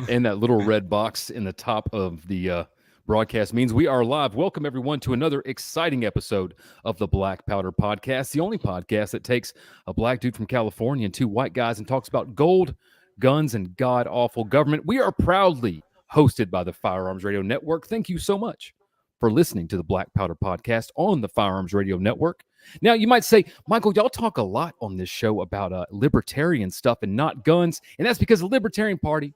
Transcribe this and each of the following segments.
And that little red box in the top of the broadcast means we are live. Welcome, everyone, to another exciting episode of the Black Powder Podcast, the only podcast that takes a black dude from California and two white guys and talks about gold, guns, and god-awful government. We are proudly hosted by the Firearms Radio Network. Thank you so much for listening to the Black Powder Podcast on the Firearms Radio Network. Now, you might say, Michael, y'all talk a lot on this show about libertarian stuff and not guns, and that's because the Libertarian Party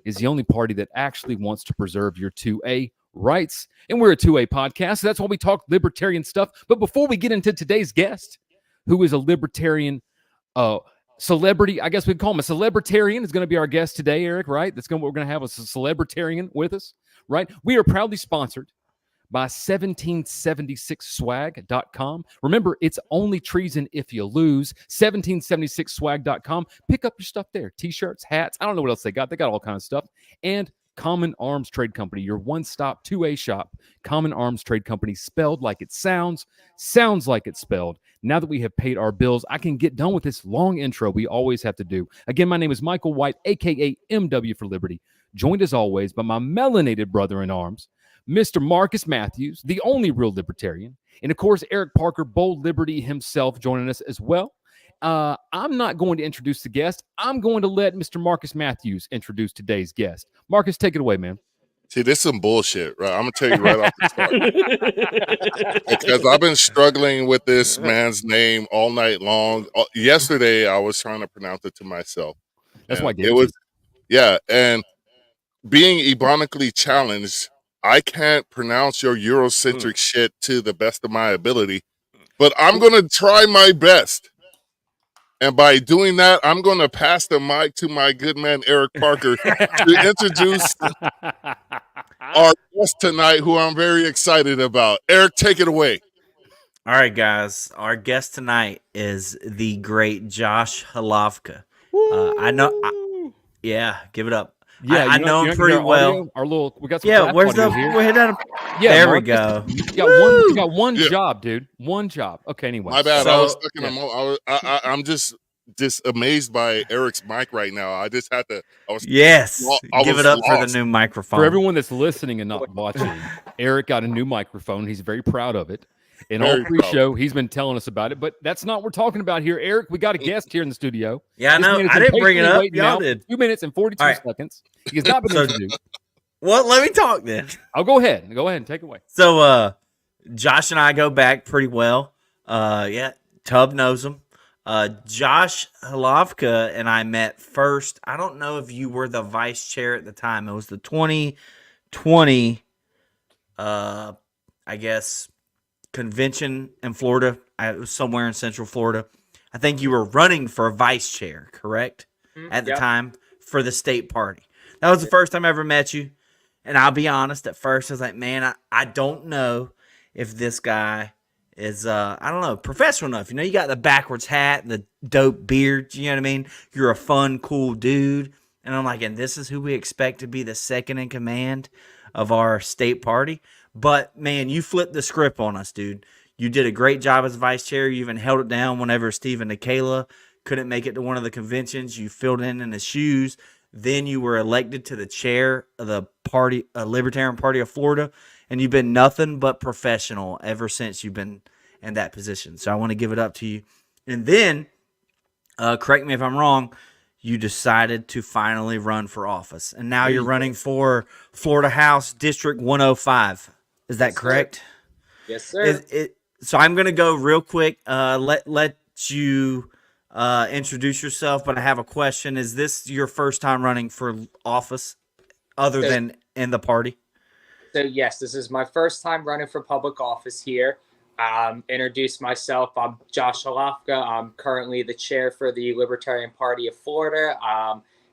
is the only party that actually wants to preserve your 2A rights. And we're a 2A podcast, so that's why we talk libertarian stuff. But before we get into today's guest, who is a libertarian celebrity, I guess we'd call him a celebritarian, is going to be our guest today, Eric, right? We're going to have a celebritarian with us, right? We are proudly sponsored by 1776swag.com. Remember, it's only treason if you lose. 1776swag.com. Pick up your stuff there. T-shirts, hats. I don't know what else they got. They got all kinds of stuff. And Common Arms Trade Company, your one-stop 2A shop. Common Arms Trade Company, spelled like it sounds like it's spelled. Now that we have paid our bills, I can get done with this long intro we always have to do. Again, my name is Michael White, a.k.a. MW for Liberty, joined as always by my melanated brother-in-arms, Mr. Marcus Matthews, the only real libertarian, and of course, Eric Parker, Bold Liberty himself, joining us as well. I'm not going to introduce the guest. I'm going to let Mr. Marcus Matthews introduce today's guest. Marcus, take it away, man. See, this is some bullshit, right? I'm going to tell you right off the start. Because I've been struggling with this man's name all night long. Yesterday, I was trying to pronounce it to myself. That's why I gave it was. Yeah, and being ebonically challenged, I can't pronounce your Eurocentric shit to the best of my ability, but I'm going to try my best. And by doing that, I'm going to pass the mic to my good man, Eric Parker, to introduce our guest tonight, who I'm very excited about. Eric, take it away. All right, guys. Our guest tonight is the great Josh Hlavka. I know. Yeah, give it up. Yeah, I know him pretty well. We got some. Yeah, where's the? We're hitting at there we go. You got one job, dude. One job. Okay, anyway. My bad. I was stuck in I'm just amazed by Eric's mic right now. I just had to. Give it up for the new microphone. For everyone that's listening and not watching, Eric got a new microphone. He's very proud of it. And all pre-show, he's been telling us about it, but that's not what we're talking about here. Eric, we got a guest here in the studio. Yeah, I know. I didn't bring it up. Y'all did. 2 minutes and 42 seconds. He has not been introduced. Well, let me talk then. I'll go ahead. Go ahead and take it away. So, Josh and I go back pretty well. Tub knows him. Josh Hlavka and I met first. I don't know if you were the vice chair at the time. It was the 2020, I guess, convention in Florida. It was somewhere in Central Florida. I think you were running for vice chair, correct? At the time for the state party. That was the first time I ever met you. And I'll be honest, at first I was like, man, I don't know if this guy is, I don't know, professional enough. You know, you got the backwards hat and the dope beard. You know what I mean? You're a fun, cool dude. And I'm like, and this is who we expect to be the second in command of our state party. But, man, you flipped the script on us, dude. You did a great job as vice chair. You even held it down whenever Steve and Nikayla couldn't make it to one of the conventions. You filled in his shoes. Then you were elected to the chair of the party, Libertarian Party of Florida, and you've been nothing but professional ever since you've been in that position. So I want to give it up to you. And then, correct me if I'm wrong, you decided to finally run for office. And now you're running for Florida House District 105. Is that correct? Yes, sir. So I'm going to go real quick. Let you introduce yourself, but I have a question. Is this your first time running for office other than in the party? So, yes, this is my first time running for public office here. Introduce myself. I'm Josh Hlavka. I'm currently the chair for the Libertarian Party of Florida.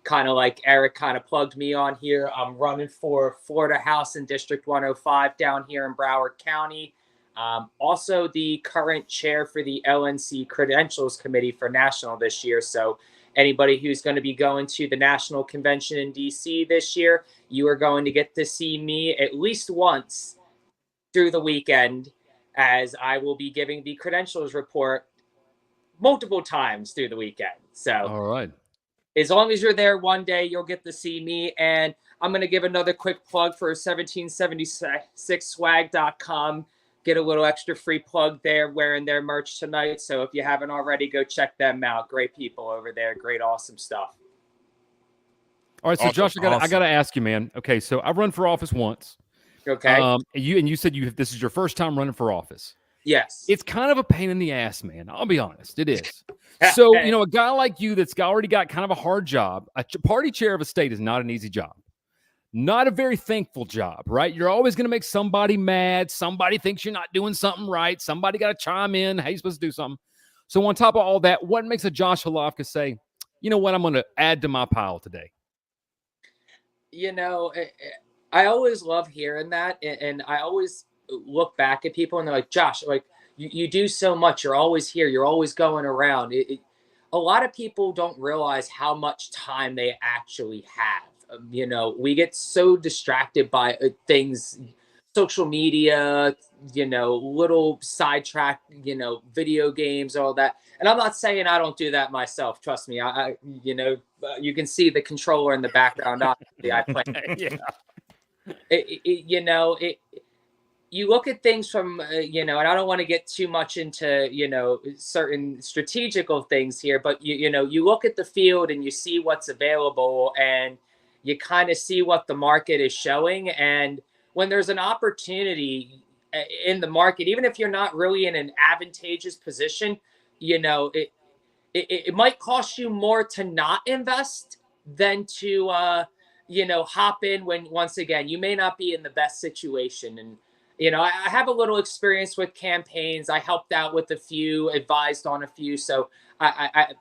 Kind of like Eric kind of plugged me on here. I'm running for Florida House in District 105 down here in Broward County. Also the current chair for the LNC Credentials Committee for National this year. So anybody who's going to be going to the National Convention in DC this year, you are going to get to see me at least once through the weekend, as I will be giving the credentials report multiple times through the weekend. So all right. as long as you're there one day, you'll get to see me. And I'm going to give another quick plug for 1776swag.com. Get a little extra free plug there, wearing their merch tonight. So if you haven't already, go check them out. Great people over there. Great, awesome stuff. All right, so Awesome. Josh, I got to ask you, man. Okay, so I've run for office once. Okay. You said this is your first time running for office. Yes. It's kind of a pain in the ass, man. I'll be honest, it is. So a guy like you that's already got kind of a hard job. A party chair of a state is not an easy job. Not a very thankful job, right? You're always going to make somebody mad. Somebody thinks you're not doing something right. Somebody got to chime in. Hey, you're supposed to do something. So on top of all that, what makes a Josh Hlavka say, you know what, I'm going to add to my pile today? I always love hearing that. And I always look back at people and they're like, Josh, like you do so much. You're always here. You're always going around. A lot of people don't realize how much time they actually have. We get so distracted by things, social media, little sidetrack, video games, all that. And I'm not saying I don't do that myself. Trust me. You can see the controller in the background. Obviously, I play. Yeah. You look at things from, and I don't want to get too much into, certain strategical things here, but you look at the field and you see what's available and you kind of see what the market is showing. And when there's an opportunity in the market, even if you're not really in an advantageous position, it might cost you more to not invest than to, hop in when, once again, you may not be in the best situation. And, I have a little experience with campaigns. I helped out with a few, advised on a few. So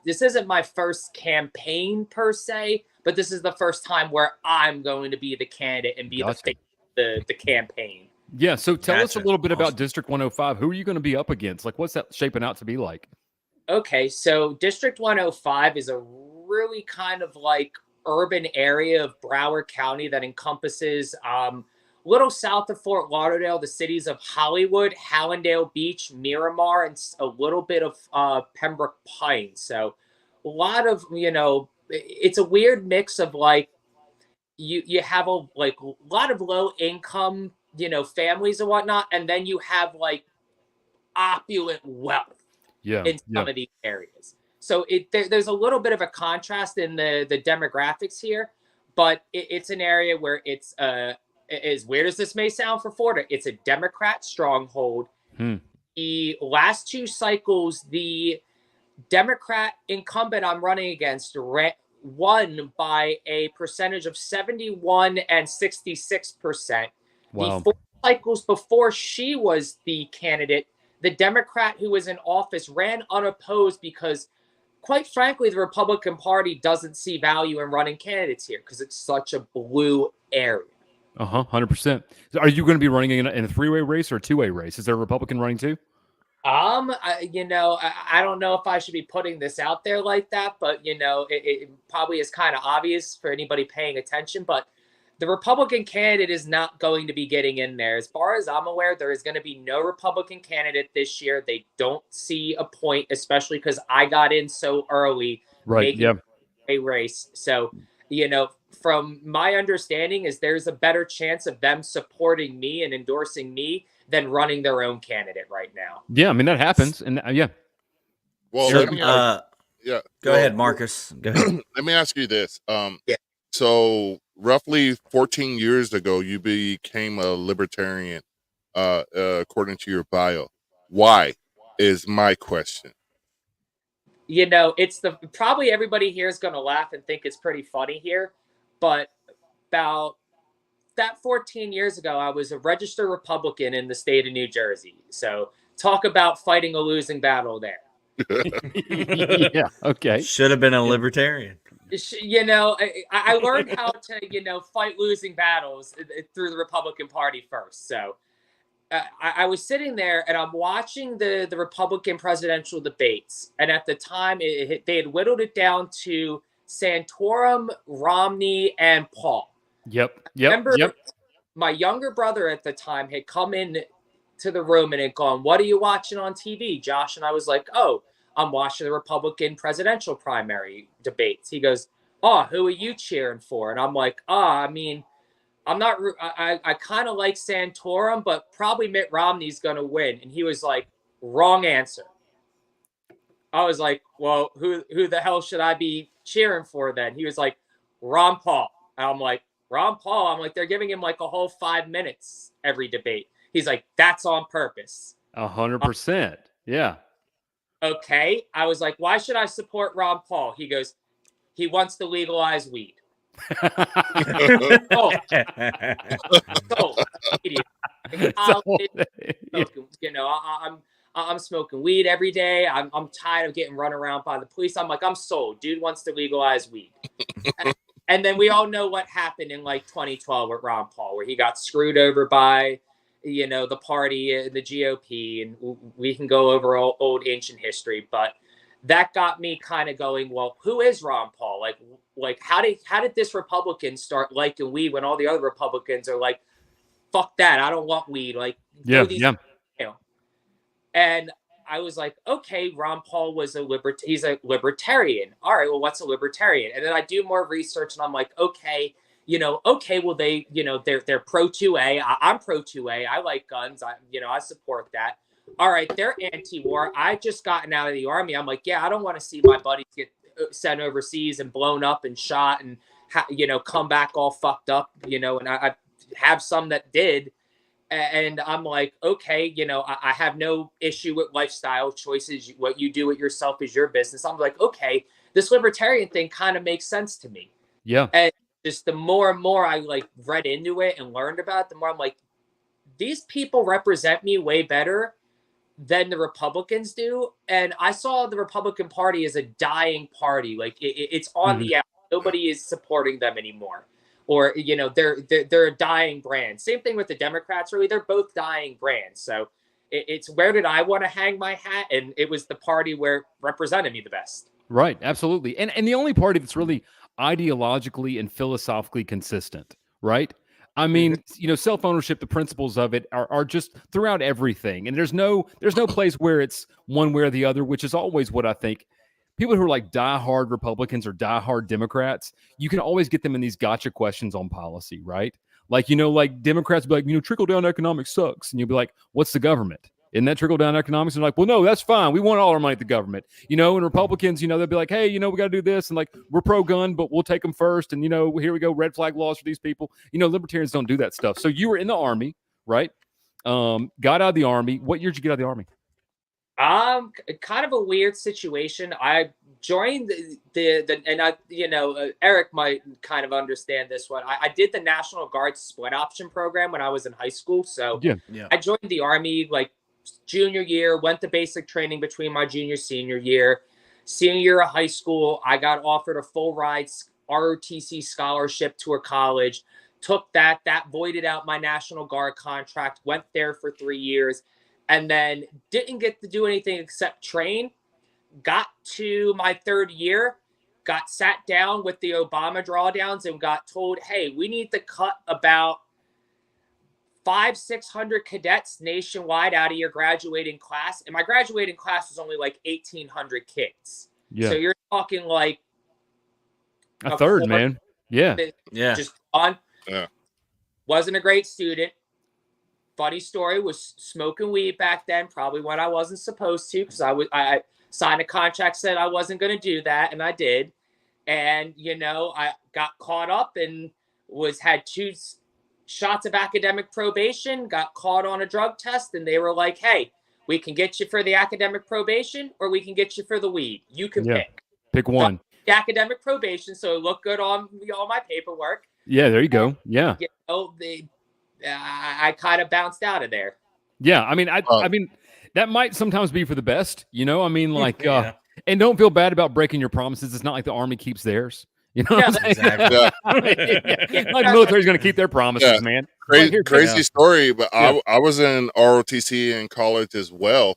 this isn't my first campaign per se, but this is the first time where I'm going to be the candidate and be the face of the campaign. Yeah. So tell us a little bit about District 105. Who are you going to be up against? Like, what's that shaping out to be like? Okay. So District 105 is a really kind of like urban area of Broward County that encompasses, little south of Fort Lauderdale, the cities of Hollywood, Hallandale Beach, Miramar, and a little bit of Pembroke Pines. So a lot of, it's a weird mix of like, you have a lot of low income, families and whatnot. And then you have like opulent wealth in some of these areas. So there's a little bit of a contrast in the demographics here, but it's an area where it's as weird as this may sound for Florida, it's a Democrat stronghold. The last two cycles, the Democrat incumbent I'm running against won by a percentage of 71 and 66%. Wow. The 4 cycles before she was the candidate, the Democrat who was in office ran unopposed because, quite frankly, the Republican Party doesn't see value in running candidates here because it's such a blue area. 100%. Are you going to be running in a three-way race or a two-way race? Is there a Republican running too? I don't know if I should be putting this out there like that, but it probably is kind of obvious for anybody paying attention. But the Republican candidate is not going to be getting in there. As far as I'm aware, there is going to be no Republican candidate this year. They don't see a point, especially because I got in so early, making a race. So, from my understanding is there's a better chance of them supporting me and endorsing me than running their own candidate right now. Yeah, I mean, that happens. And Well, go ahead, Marcus. Go ahead. Let me ask you this. So roughly 14 years ago, you became a libertarian, according to your bio. Why is my question? It's probably everybody here is going to laugh and think it's pretty funny here, but about that 14 years ago, I was a registered Republican in the state of New Jersey. So talk about fighting a losing battle there. Yeah. Okay. Should have been a libertarian. I learned how to, fight losing battles through the Republican Party first. So I was sitting there and I'm watching the Republican presidential debates. And at the time, they had whittled it down to Santorum, Romney, and Paul. Yep. Remember, my younger brother at the time had come in to the room and had gone, "What are you watching on TV, Josh?" And I was like, "Oh, I'm watching the Republican presidential primary debates." He goes, oh, who are you cheering for? And I'm like, oh, I mean, I'm not. I kind of like Santorum, but probably Mitt Romney's gonna win. And he was like, wrong answer. I was like, well, who the hell should I be cheering for then? He was like, Ron Paul. And I'm like, Ron Paul. I'm like, they're giving him like a whole 5 minutes every debate. He's like, that's on purpose. 100%. Yeah. Okay. I was like, why should I support Ron Paul? He goes, he wants to legalize weed. Oh, you know, I'm smoking weed every day. I'm tired of getting run around by the police. I'm like, I'm sold. Dude wants to legalize weed. And then we all know what happened in like 2012 with Ron Paul, where he got screwed over by, you know, the party, the GOP, and we can go over old ancient history. But that got me kind of going, well, who is Ron Paul? Like how did this Republican start liking weed when all the other Republicans are like, fuck that, I don't want weed. Like, yeah. you know. And I was like, okay, Ron Paul was he's a libertarian. All right, well, what's a libertarian? And then I do more research, and I'm like, okay, well, they, they're pro 2A. I'm pro 2A. I like guns. I support that. All right, they're anti-war. I just gotten out of the army. I'm like, yeah, I don't want to see my buddies get sent overseas and blown up and shot and come back all fucked up. And I have some that did. And I'm like, okay, I have no issue with lifestyle choices. What you do with yourself is your business. I'm like, okay, this libertarian thing kind of makes sense to me. Yeah. And just the more and more I like read into it and learned about it, the more I'm like, these people represent me way better than the Republicans do. And I saw the Republican Party as a dying party. Like it's on the out. Nobody is supporting them anymore. Or, they're a dying brand. Same thing with the Democrats, really. They're both dying brands. So it's where did I want to hang my hat? And it was the party where represented me the best. Right. Absolutely. And the only party that's really ideologically and philosophically consistent, right? I mean, self-ownership, the principles of it are just throughout everything. And there's no place where it's one way or the other, which is always what I think. People who are like diehard Republicans or diehard Democrats, you can always get them in these gotcha questions on policy, right? Like, like Democrats be like, trickle down economics sucks. And you'll be like, what's the government? Isn't that trickle down economics? And like, well, no, that's fine. We want all our money at the government, and Republicans, they'll be like, hey, we got to do this. And like, we're pro gun, but we'll take them first. And, here we go. Red flag laws for these people. Libertarians don't do that stuff. So you were in the army, right? Got out of the army. What year did you get out of the army? Kind of a weird situation. I joined Eric might kind of understand this one. I did the National Guard split option program when I was in high school. So yeah. I joined the Army like junior year, went to basic training between my junior, senior year. Senior year of high school, I got offered a full ride ROTC scholarship to a college. Took that voided out my National Guard contract, went there for 3 years. And then didn't get to do anything except train. Got to my 3rd year, got sat down with the Obama drawdowns and got told, hey, we need to cut about 500-600 cadets nationwide out of your graduating class. And my graduating class was only like 1,800 kids. Yeah. So you're talking like a third, man. Yeah. Just on. Yeah. Wasn't a great student. Funny story, was smoking weed back then, probably when I wasn't supposed to, because I signed a contract, said I wasn't going to do that, and I did. And I got caught up and had 2 shots of academic probation, got caught on a drug test, and they were like, hey, we can get you for the academic probation or we can get you for the weed. You can pick one. The academic probation, so it looked good on all my paperwork. Yeah, there you go. Yeah. I kind of bounced out of there. Yeah, I mean, I mean, that might sometimes be for the best, I mean, like, and don't feel bad about breaking your promises. It's not like the Army keeps theirs. What I'm saying? Exactly. Like the military's going to keep their promises, man. Crazy story, but I was in ROTC in college as well,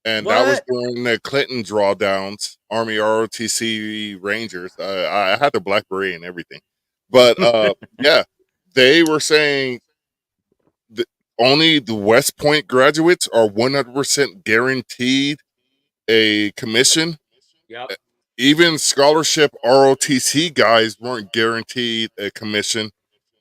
and that was during the Clinton drawdowns. Army ROTC Rangers. I had the Black Beret and everything, but they were saying only the West Point graduates are 100% guaranteed a commission. Yep. even scholarship ROTC guys weren't guaranteed a commission.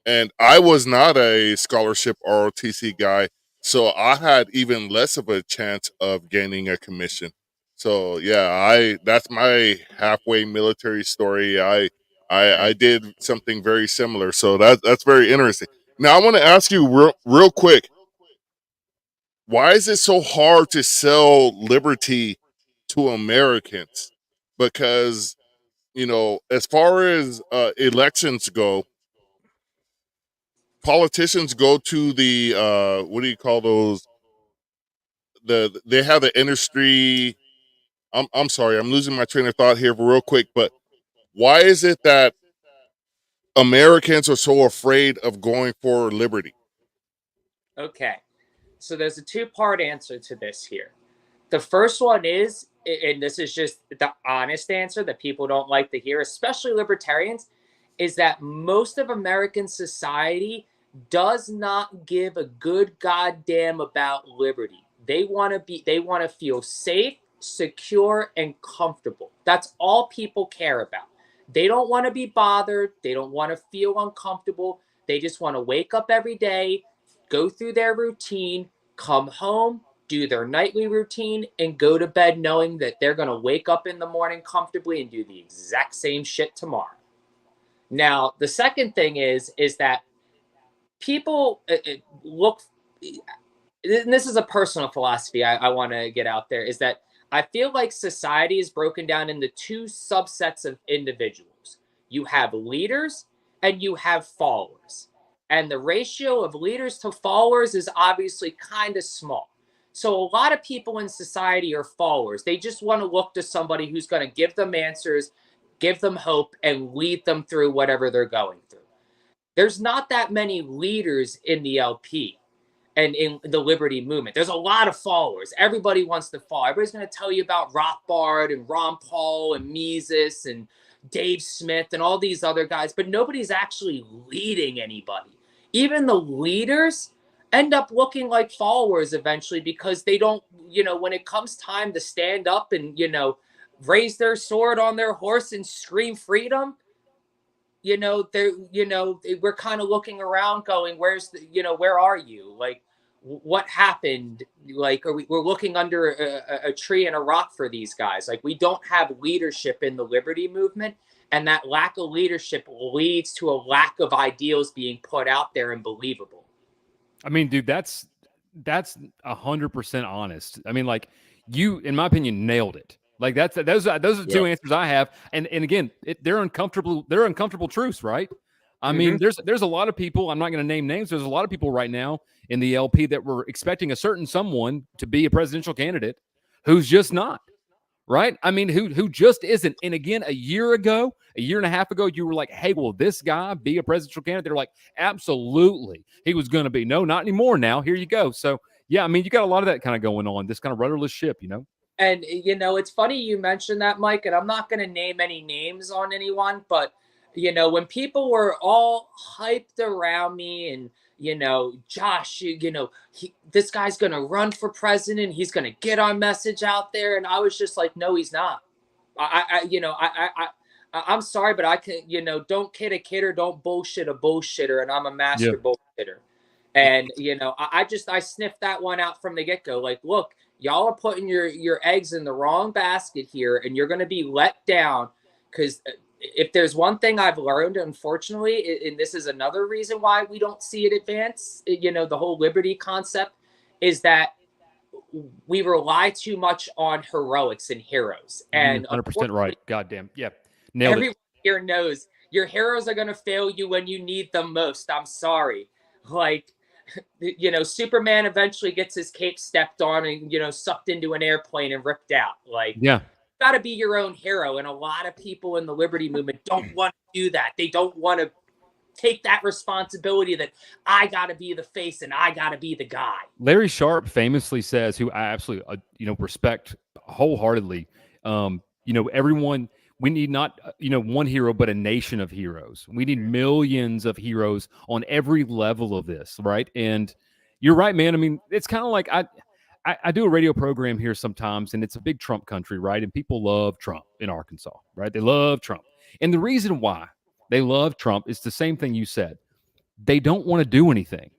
And I was not a scholarship ROTC guy, so I had even less of a chance of gaining a commission. So yeah, that's my halfway military story. I did something very similar. So that's very interesting. Now I want to ask you real quick, why is it so hard to sell liberty to Americans? Because, as far as elections go, politicians go to the what do you call those? They have the industry. I'm sorry, I'm losing my train of thought here real quick, but why is it that Americans are so afraid of going for liberty? Okay. So there's a two-part answer to this here. The first one is, and this is just the honest answer that people don't like to hear, especially libertarians, is that most of American society does not give a good goddamn about liberty. They want to feel safe, secure, and comfortable. That's all people care about. They don't want to be bothered. They don't want to feel uncomfortable. They just want to wake up every day, go through their routine, come home, do their nightly routine, and go to bed knowing that they're going to wake up in the morning comfortably and do the exact same shit tomorrow. Now, the second thing is that people look, and this is a personal philosophy I want to get out there, is that I feel like society is broken down into two subsets of individuals. You have leaders and you have followers. And the ratio of leaders to followers is obviously kind of small. So a lot of people in society are followers. They just want to look to somebody who's going to give them answers, give them hope, and lead them through whatever they're going through. There's not that many leaders in the LP and in the liberty movement. There's a lot of followers. Everybody wants to follow. Everybody's going to tell you about Rothbard and Ron Paul and Mises and Dave Smith and all these other guys, but nobody's actually leading anybody. Even the leaders end up looking like followers eventually because they don't, when it comes time to stand up and, raise their sword on their horse and scream freedom, we're kind of looking around going, where are you? Like, what happened? Like, we're looking under a tree and a rock for these guys. Like, we don't have leadership in the liberty movement. And that lack of leadership leads to a lack of ideals being put out there and believable. I mean, dude, that's 100% honest. I mean, like, you, in my opinion, nailed it. Like, those are the two answers I have. And again, they're uncomfortable truths, right? I mean, there's a lot of people, I'm not going to name names. There's a lot of people right now in the LP that were expecting a certain someone to be a presidential candidate who's just not. Right? I mean, who just isn't. And again, a year and a half ago, you were like, hey, will this guy be a presidential candidate? They're like, absolutely. He was going to be. No, not anymore now. Here you go. So, yeah, I mean, you got a lot of that kind of going on, this kind of rudderless ship, And, it's funny you mentioned that, Mike, and I'm not going to name any names on anyone, but, when people were all hyped around me and, Josh, this guy's going to run for president. He's going to get our message out there. And I was just like, no, he's not. I'm sorry, but I can, don't kid a kidder, don't bullshit a bullshitter. And I'm a master bullshitter. And, I sniffed that one out from the get-go. Like, look, y'all are putting your eggs in the wrong basket here, and you're going to be let down. Because if there's one thing I've learned, unfortunately, and this is another reason why we don't see it advance, the whole liberty concept, is that we rely too much on heroics and heroes. And 100% right. Goddamn. Yeah. Nailed everyone here knows your heroes are going to fail you when you need them most. I'm sorry. Like, Superman eventually gets his cape stepped on and, sucked into an airplane and ripped out. Like, yeah. Got to be your own hero. And a lot of people in the liberty movement don't want to do that. They don't want to take that responsibility that I got to be the face and I got to be the guy. Larry Sharp famously says, who I absolutely, respect wholeheartedly, everyone, we need not, one hero, but a nation of heroes. We need millions of heroes on every level of this, right? And you're right, man. I mean, it's kind of like I do a radio program here sometimes, and it's a big Trump country, right? And people love Trump in Arkansas, right? They love Trump. And the reason why they love Trump is the same thing you said. They don't want to do anything.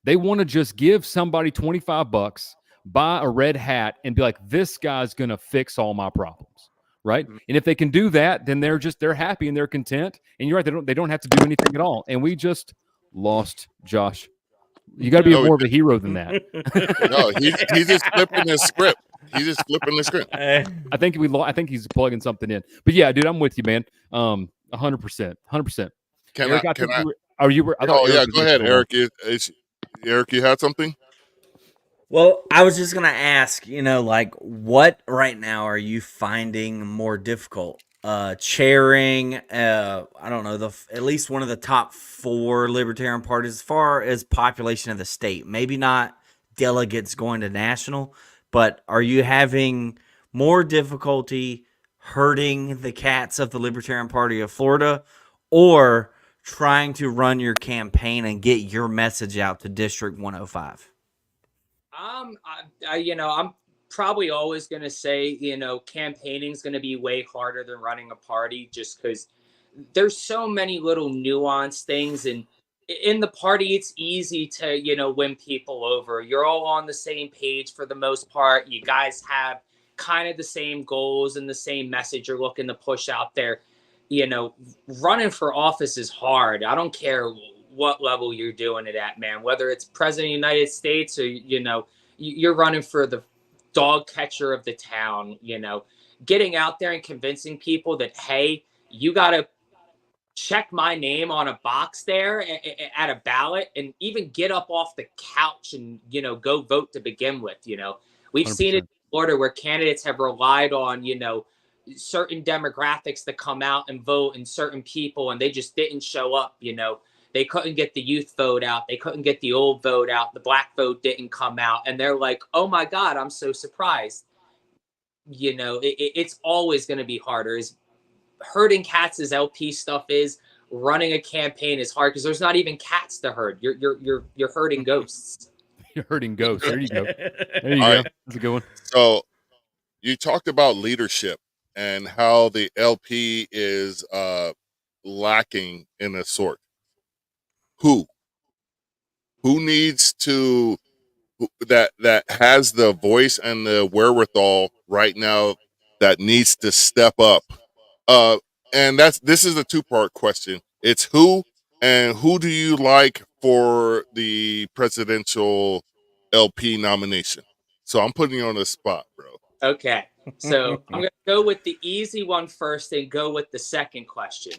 They want to just give somebody $25, buy a red hat, and be like, this guy's going to fix all my problems, right? And if they can do that, then they're happy and they're content. And you're right, they don't have to do anything at all. And we just lost Josh. You got to be more of a hero than that. No, he's just flipping the script. He's just flipping the script. I think he's plugging something in. But yeah, dude, I'm with you, man. 100%. Eric, I thought go ahead, Eric. Eric, you had something? Well, I was just gonna ask, like, what right now are you finding more difficult? Chairing, I don't know, at least one of the top 4 Libertarian parties as far as population of the state. Maybe not delegates going to national, but are you having more difficulty herding the cats of the Libertarian Party of Florida, or trying to run your campaign and get your message out to District 105? I'm probably always going to say, campaigning is going to be way harder than running a party, just because there's so many little nuanced things. And in the party, it's easy to, win people over. You're all on the same page for the most part. You guys have kind of the same goals and the same message you're looking to push out there. Running for office is hard. I don't care what level you're doing it at, man, whether it's president of the United States or, you're running for the dog catcher of the town, getting out there and convincing people that, hey, you got to check my name on a box there at a ballot, and even get up off the couch and, go vote to begin with. We've 100%. seen it in Florida where candidates have relied on, certain demographics to come out and vote, and certain people, and they just didn't show up. They couldn't get the youth vote out. They couldn't get the old vote out. The black vote didn't come out. And they're like, oh my God, I'm so surprised. It's always going to be harder. As herding cats as LP stuff is, running a campaign is hard because there's not even cats to herd. You're herding ghosts. You're herding ghosts. There you go. There you All go. right. That's a good one. So you talked about leadership and how the LP is lacking in a sort. Who needs to that has the voice and the wherewithal right now that needs to step up? And this is a 2-part question. It's who, and who do you like for the presidential LP nomination? So I'm putting you on the spot, bro. Okay. So I'm going to go with the easy one first and go with the second question.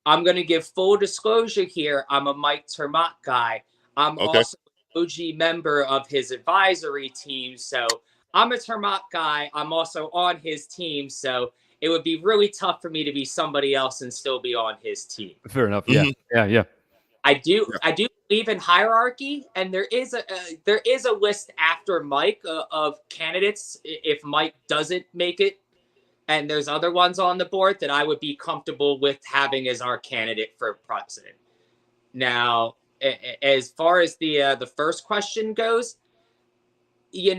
I'm going to give full disclosure here. I'm a Mike Termott guy. I'm also an OG member of his advisory team. So I'm a Termott guy. I'm also on his team. So it would be really tough for me to be somebody else and still be on his team. Fair enough. Yeah. Mm-hmm. Yeah. I do believe in hierarchy, and there is a list after Mike of candidates if Mike doesn't make it. And there's other ones on the board that I would be comfortable with having as our candidate for president. Now, as far as the first question goes, the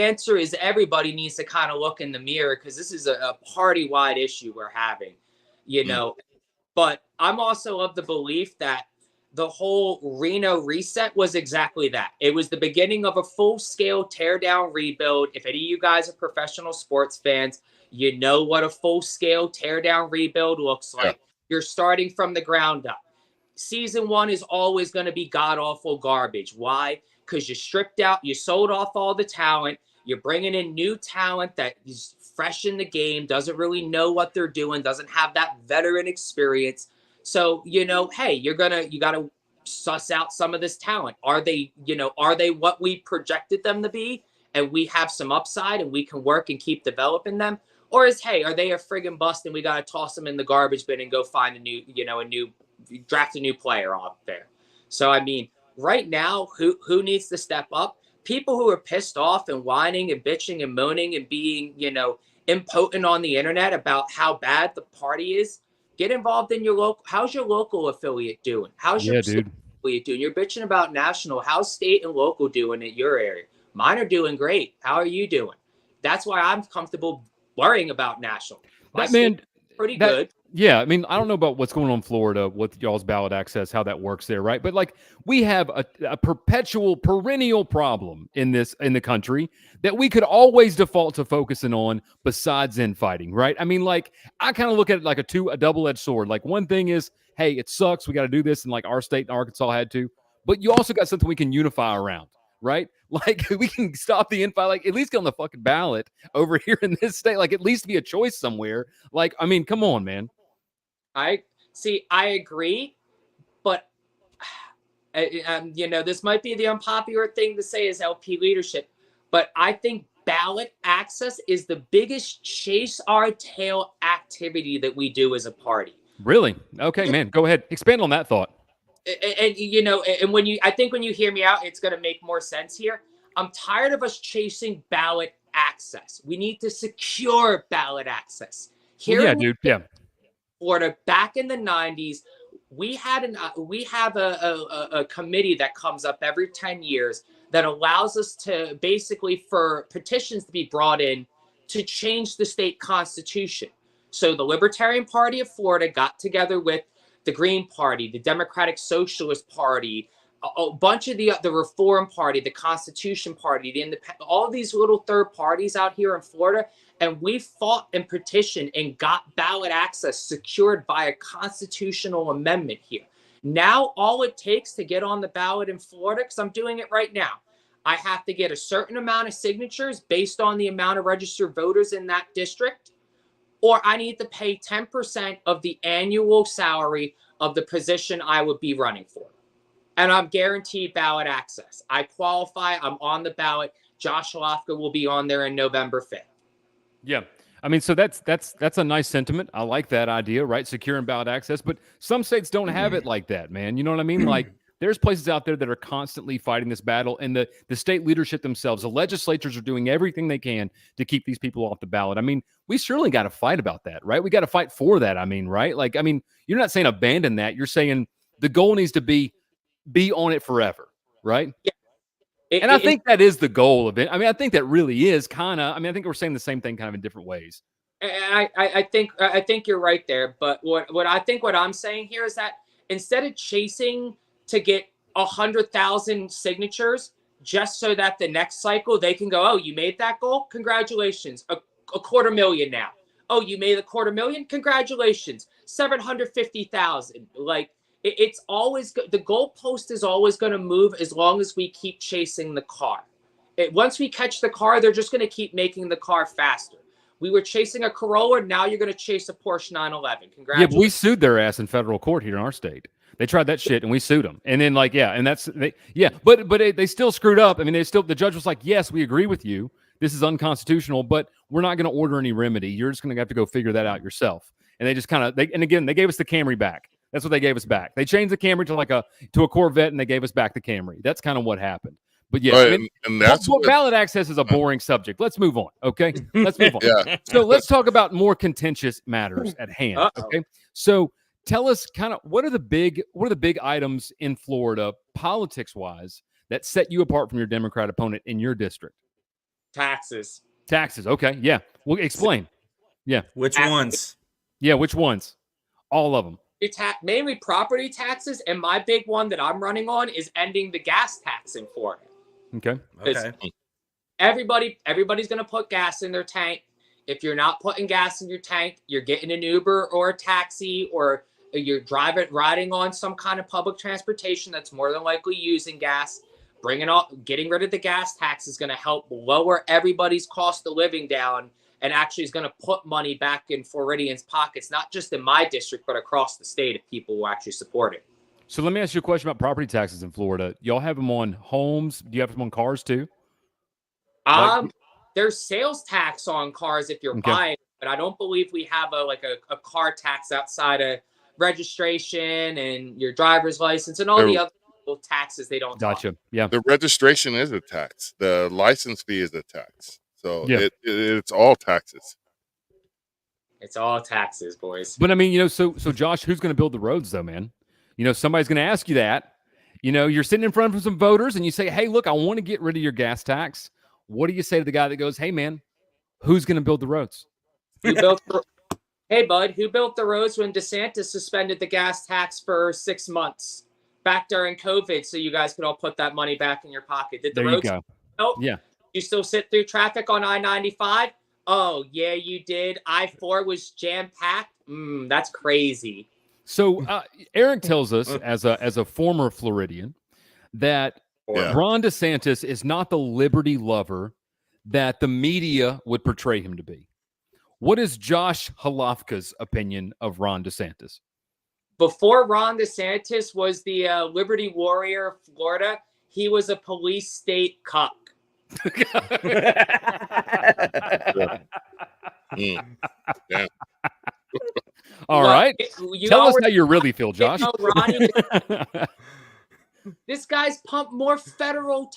answer is everybody needs to kind of look in the mirror, because this is a party-wide issue we're having, But I'm also of the belief that the whole Reno reset was exactly that. It was the beginning of a full-scale tear-down rebuild. If any of you guys are professional sports fans, you know what a full-scale tear-down rebuild looks like. Yeah. You're starting from the ground up. Season 1 is always going to be god-awful garbage. Why? Because you stripped out, you sold off all the talent. You're bringing in new talent that is fresh in the game, doesn't really know what they're doing, doesn't have that veteran experience. So, hey, you got to suss out some of this talent. Are they what we projected them to be, and we have some upside and we can work and keep developing them? Or are they a friggin' bust and we got to toss them in the garbage bin and go find draft a new player off there? So, I mean, right now, who needs to step up? People who are pissed off and whining and bitching and moaning and being, impotent on the internet about how bad the party is. Get involved in your local. How's your local affiliate doing? How's your dude? what you're doing. You're bitching about national. How's state and local doing in your area? Mine are doing great. How are you doing? That's why I'm comfortable worrying about national. My That man, state's pretty that good. yeah, I mean, I don't know about what's going on in Florida with y'all's ballot access, how that works there, right? But like, we have a perpetual, perennial problem in the country that we could always default to focusing on besides infighting, right? I mean, like, I kind of look at it like a double-edged sword. Like, one thing is, hey, it sucks, we got to do this, and like our state and Arkansas had to, but you also got something we can unify around, right? Like, we can stop the infight, like at least get on the fucking ballot over here in this state, like at least be a choice somewhere. Like, I mean, come on, man. I agree, but this might be the unpopular thing to say as LP leadership, but I think ballot access is the biggest chase our tail activity that we do as a party. Really? Okay, man. Go ahead. Expand on that thought. And when I think when you hear me out, it's going to make more sense here. I'm tired of us chasing ballot access. We need to secure ballot access. Here, dude. Yeah. Florida, back in the 90s, we have a committee that comes up every 10 years that allows us to basically for petitions to be brought in to change the state constitution. So the Libertarian Party of Florida got together with the Green Party, the Democratic Socialist Party, a bunch of the Reform Party, the Constitution Party, the Independent, all of these little third parties out here in Florida. And we fought and petitioned and got ballot access secured by a constitutional amendment here. Now, all it takes to get on the ballot in Florida, because I'm doing it right now, I have to get a certain amount of signatures based on the amount of registered voters in that district, or I need to pay 10% of the annual salary of the position I would be running for. And I'm guaranteed ballot access. I qualify. I'm on the ballot. Josh Hlavka will be on there in November 5th. Yeah. I mean, so that's a nice sentiment. I like that idea, right? Securing ballot access, but some states don't have it like that, man. You know what I mean? Like, there's places out there that are constantly fighting this battle, and the state leadership themselves, the legislatures are doing everything they can to keep these people off the ballot. I mean, we surely got to fight about that, right? We got to fight for that. I mean, right? Like, I mean, you're not saying abandon that. You're saying the goal needs to be on it forever, right? Yeah. And I think that is the goal of it. I mean, I think that really is kind of, I mean, I think we're saying the same thing kind of in different ways. I think you're right there. But what I'm saying here is that instead of chasing to get 100,000 signatures just so that the next cycle they can go, oh, you made that goal? Congratulations. A 250,000 now. Oh, you made a 250,000? Congratulations. 750,000. Like, it's always the goalpost is always going to move as long as we keep chasing the car. Once we catch the car, they're just going to keep making the car faster. We were chasing a Corolla. Now you're going to chase a Porsche 911. Congratulations. Yeah, but we sued their ass in federal court here in our state. They tried that shit and we sued them. And then like, yeah, and but they still screwed up. I mean, the judge was like, yes, we agree with you. This is unconstitutional, but we're not going to order any remedy. You're just going to have to go figure that out yourself. And they just kind of, and again, they gave us the Camry back. That's what they gave us back. They changed the Camry to a Corvette, and they gave us back the Camry. That's kind of what happened. But yeah, right, I mean, and that's what ballot access is a boring subject. Let's move on. Okay, let's move on. Yeah. So let's talk about more contentious matters at hand. Uh-oh. Okay, so tell us kind of what are the big items in Florida politics wise that set you apart from your Democrat opponent in your district? Taxes. Okay, yeah. Well, explain. Yeah. Which ones? Yeah, which ones? All of them. Mainly property taxes, and my big one that I'm running on is ending the gas tax in Florida. Okay. Okay. Everybody's going to put gas in their tank. If you're not putting gas in your tank, you're getting an Uber or a taxi, or you're riding on some kind of public transportation that's more than likely using gas. Getting rid of the gas tax is going to help lower everybody's cost of living down, and actually is going to put money back in Floridians' pockets, not just in my district, but across the state if people will actually support it. So let me ask you a question about property taxes in Florida. Y'all have them on homes? Do you have them on cars too? There's sales tax on cars if you're buying, but I don't believe we have a car tax outside of registration and your driver's license and all the other taxes they don't. Gotcha. Yeah. The registration is a tax. The license fee is a tax. So yeah. It's all taxes. It's all taxes, boys. But I mean, so Josh, who's going to build the roads though, man? Somebody's going to ask you that. You know, you're sitting in front of some voters and you say, hey, look, I want to get rid of your gas tax. What do you say to the guy that goes, hey, man, who's going to build the roads? Who built? Hey, bud, who built the roads when DeSantis suspended the gas tax for 6 months back during COVID, so you guys could all put that money back in your pocket? Did the There roads? you go. Oh, Yeah. You still sit through traffic on I-95? Oh, yeah, you did. I-4 was jam packed. That's crazy. So Eric tells us, as a former Floridian, that Yeah. Ron DeSantis is not the liberty lover that the media would portray him to be. What is Josh Hlavka's opinion of Ron DeSantis? Before Ron DeSantis was the liberty warrior of Florida, he was a police state cuck. Yeah. All right. Tell us how already you really feel, Josh. know Ronnie, this guy's pumped more federal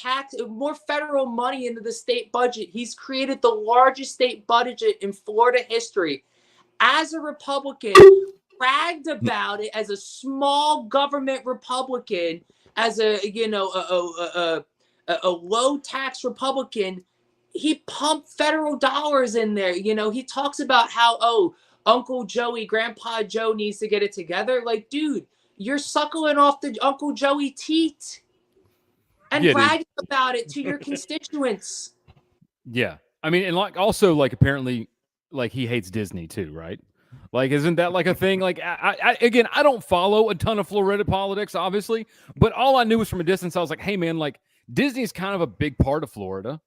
money into the state budget. He's created the largest state budget in Florida history. As a Republican, bragged about it as a small government Republican, as a low tax Republican. He pumped federal dollars in there. You know, he talks about how, Uncle Joey, Grandpa Joe needs to get it together. Like, dude, you're suckling off the Uncle Joey teat and bragging about it to your constituents. Yeah. I mean, and apparently he hates Disney too, right? Like, isn't that like a thing? Like, I don't follow a ton of Florida politics, obviously, but all I knew was from a distance. I was like, hey man, like Disney's kind of a big part of Florida.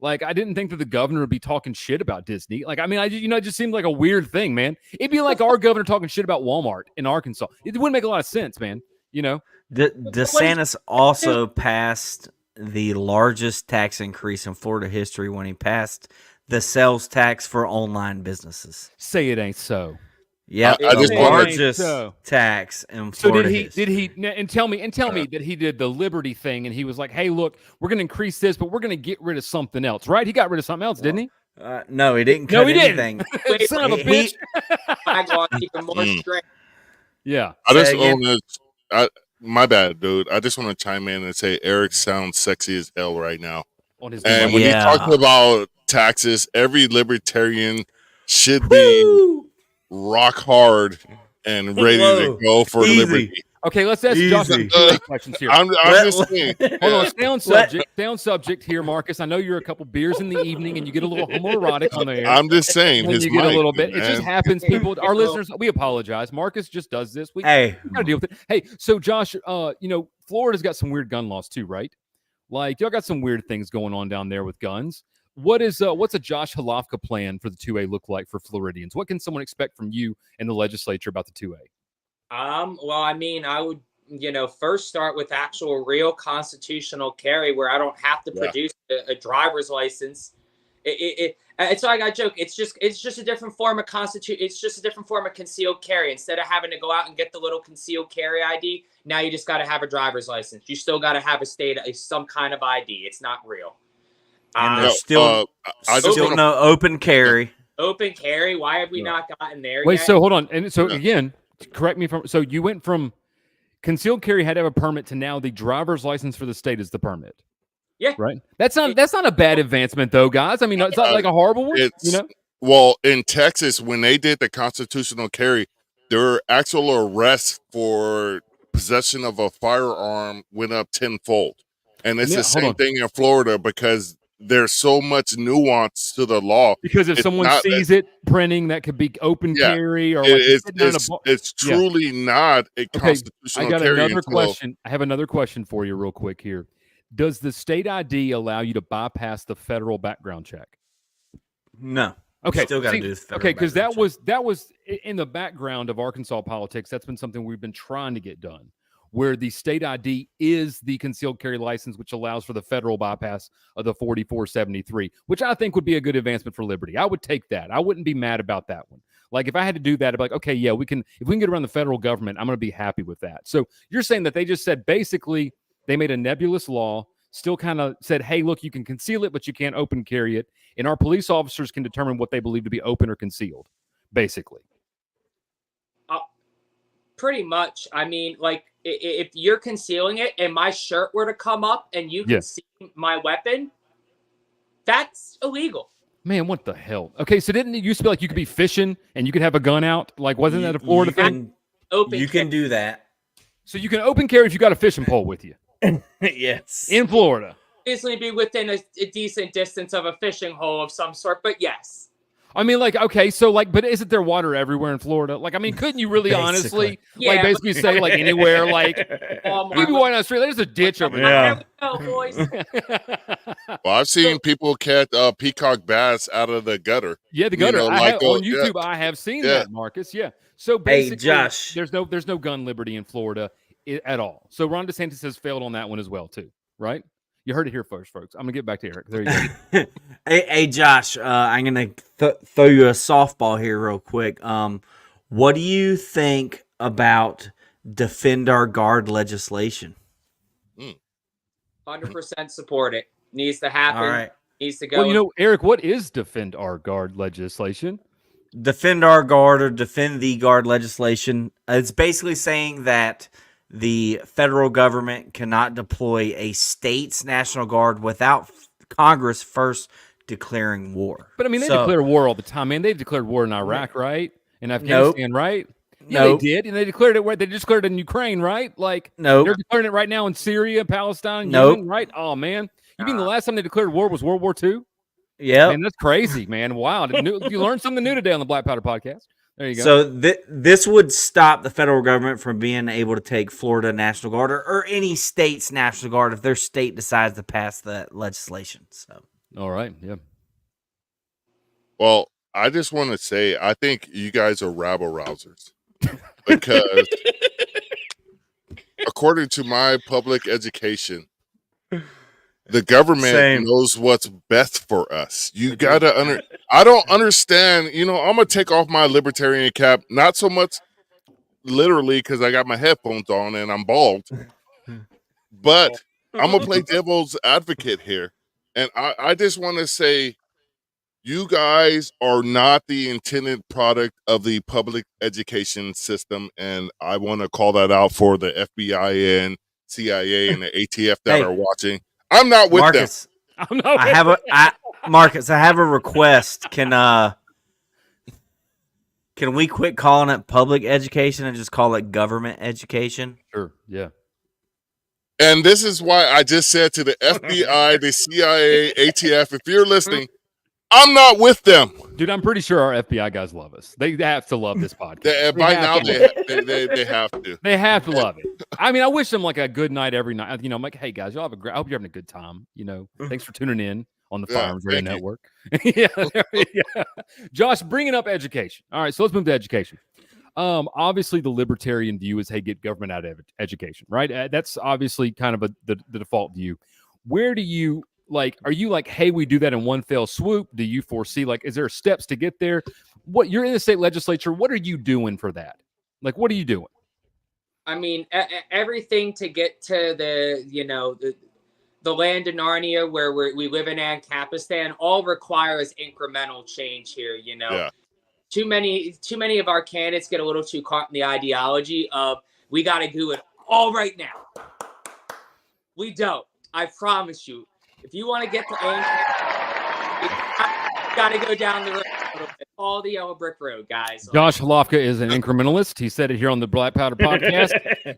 Like, I didn't think that the governor would be talking shit about Disney. Like, I mean, it just seemed like a weird thing, man. It'd be like our governor talking shit about Walmart in Arkansas. It wouldn't make a lot of sense, man. You know? DeSantis also passed the largest tax increase in Florida history when he passed the sales tax for online businesses. Say it ain't so. Yeah, I just the wondered- largest tax in So Florida. did he and tell me that he did the Liberty thing and he was like, hey, look, we're going to increase this, but we're going to get rid of something else, right? He got rid of something else, didn't he? No, he didn't cut anything. Son of a bitch. I got even more straight. Yeah. I just Say again. want to. My bad, dude. I just want to chime in and say Eric sounds sexy as hell right now. On his And mic. when Yeah. he talks about taxes, every libertarian should be rock hard and ready Whoa. to go for Easy. liberty. Okay, let's ask Josh some Easy. Q&A questions here. I'm Let- just saying. Hold on, stay on subject. Stay on subject here, Marcus. I know you're a couple beers in the evening and you get a little homoerotic on the air. I'm just saying. And His you get a mic, little bit. It man. just happens, people. Our listeners, we apologize. Marcus just does this. We Hey, gotta deal with it. Hey, so Josh, Florida's got some weird gun laws too, right? Like y'all got some weird things going on down there with guns. What's a Josh Hlavka plan for the 2A look like for Floridians? What can someone expect from you and the legislature about the 2A? Well, I mean, I would, first start with actual real constitutional carry where I don't have to produce a driver's license. It's like I joke. It's just a different form of It's just a different form of concealed carry. Instead of having to go out and get the little concealed carry ID, now you just got to have a driver's license. You still got to have some kind of ID. It's not real. and there's still no open carry. Open carry. Why have we not gotten there Wait, yet? so hold on. And so again, correct me so you went from concealed carry had to have a permit to now the driver's license for the state is the permit. Yeah. Right. That's not a bad advancement though, guys. I mean, it's not like a horrible one. Well, in Texas, when they did the constitutional carry, there were actual arrests for possession of a firearm went up tenfold. And it's the same thing in Florida because there's so much nuance to the law. Because if someone sees it printing, that could be open carry or it's truly not a constitutional carry. I got another question. I have another question for you real quick here. Does the state ID allow you to bypass the federal background check? No. Okay. Still got to do this. Okay, because that was in the background of Arkansas politics. That's been something we've been trying to get done, where the state ID is the concealed carry license, which allows for the federal bypass of the 4473, which I think would be a good advancement for liberty. I would take that. I wouldn't be mad about that one. Like if I had to do that, I'd be like, okay, yeah, if we can get around the federal government, I'm going to be happy with that. So you're saying that they just said basically they made a nebulous law, still kind of said, hey, look, you can conceal it, but you can't open carry it. And our police officers can determine what they believe to be open or concealed, basically. Pretty much. I mean, like if you're concealing it and my shirt were to come up and you can see my weapon, that's illegal. Man, what the hell? Okay, so didn't it used to be like you could be fishing and you could have a gun out? Like, wasn't that a Florida thing? You can do that. So you can open carry if you got a fishing pole with you. Yes. In Florida. Easily be within a decent distance of a fishing hole of some sort, but yes. I mean, like, okay, so like, but isn't there water everywhere in Florida? Like, I mean, couldn't you really honestly, like, basically say like anywhere, like, maybe why not straight? There's a ditch over there. There we go, boys. Well, I've seen people catch peacock bass out of the gutter. Yeah, the gutter. On YouTube, I have seen that, Marcus. Yeah. So basically, Josh, there's no gun liberty in Florida at all. So Ron DeSantis has failed on that one as well, too. Right? You heard it here first, folks. I'm gonna get back to Eric. There you go. hey, Josh, I'm gonna throw you a softball here real quick. What do you think about Defend Our Guard legislation? 100% support it. Needs to happen. All right. Needs to go. Well, Eric, what is Defend Our Guard legislation? Defend Our Guard or Defend the Guard legislation. It's basically saying that the federal government cannot deploy a state's National Guard without Congress first declaring war. But I mean, they declare war all the time, man. They've declared war in Iraq, right? In Afghanistan, right? Yeah, they did, and they declared it. They declared it in Ukraine, right? Like, they're declaring it right now in Syria, Palestine, Yemen, right? Oh man, you mean the last time they declared war was World War II? Yeah, man, that's crazy, man. Wow, you learned something new today on the Black Powder Podcast. There you go. So this would stop the federal government from being able to take Florida National Guard or any state's National Guard if their state decides to pass that legislation. So, all right, yeah. Well, I just want to say, I think you guys are rabble rousers because according to my public education, the government knows what's best for us. You gotta I don't understand. I'm gonna take off my libertarian cap, not so much literally because I got my headphones on and I'm bald, but I'm gonna play devil's advocate here, and I just want to say, you guys are not the intended product of the public education system, and I want to call that out for the FBI and CIA and the ATF that are watching. I'm not with Marcus, them. I'm not Marcus, I have a request. Can we quit calling it public education and just call it government education? Sure. Yeah. And this is why I just said to the FBI, the CIA, ATF, if you're listening, I'm not with them. Dude, I'm pretty sure our FBI guys love us. They have to love this podcast. By now, they have to. They have to love it. I mean, I wish them like a good night every night. I'm like, hey, guys, y'all have I hope you're having a good time. Thanks for tuning in on the Firearms Radio Network. Yeah. Josh, bringing up education. All right, so let's move to education. Obviously, the libertarian view is, hey, get government out of education, right? That's obviously kind of the default view. Where do you... are you like, hey, we do that in one fell swoop? Do you foresee, is there steps to get there? What you're in the state legislature, what are you doing for that? What are you doing? I mean, everything to get to the land in Narnia where we live in Ancapistan all requires incremental change here. Yeah. Too many of our candidates get a little too caught in the ideology of we got to do it all right now. We don't. I promise you. If you want to get to Anchorage, you got to go down the road a little bit. All the yellow brick road, guys. Josh Hlavka is an incrementalist. He said it here on the Black Powder Podcast.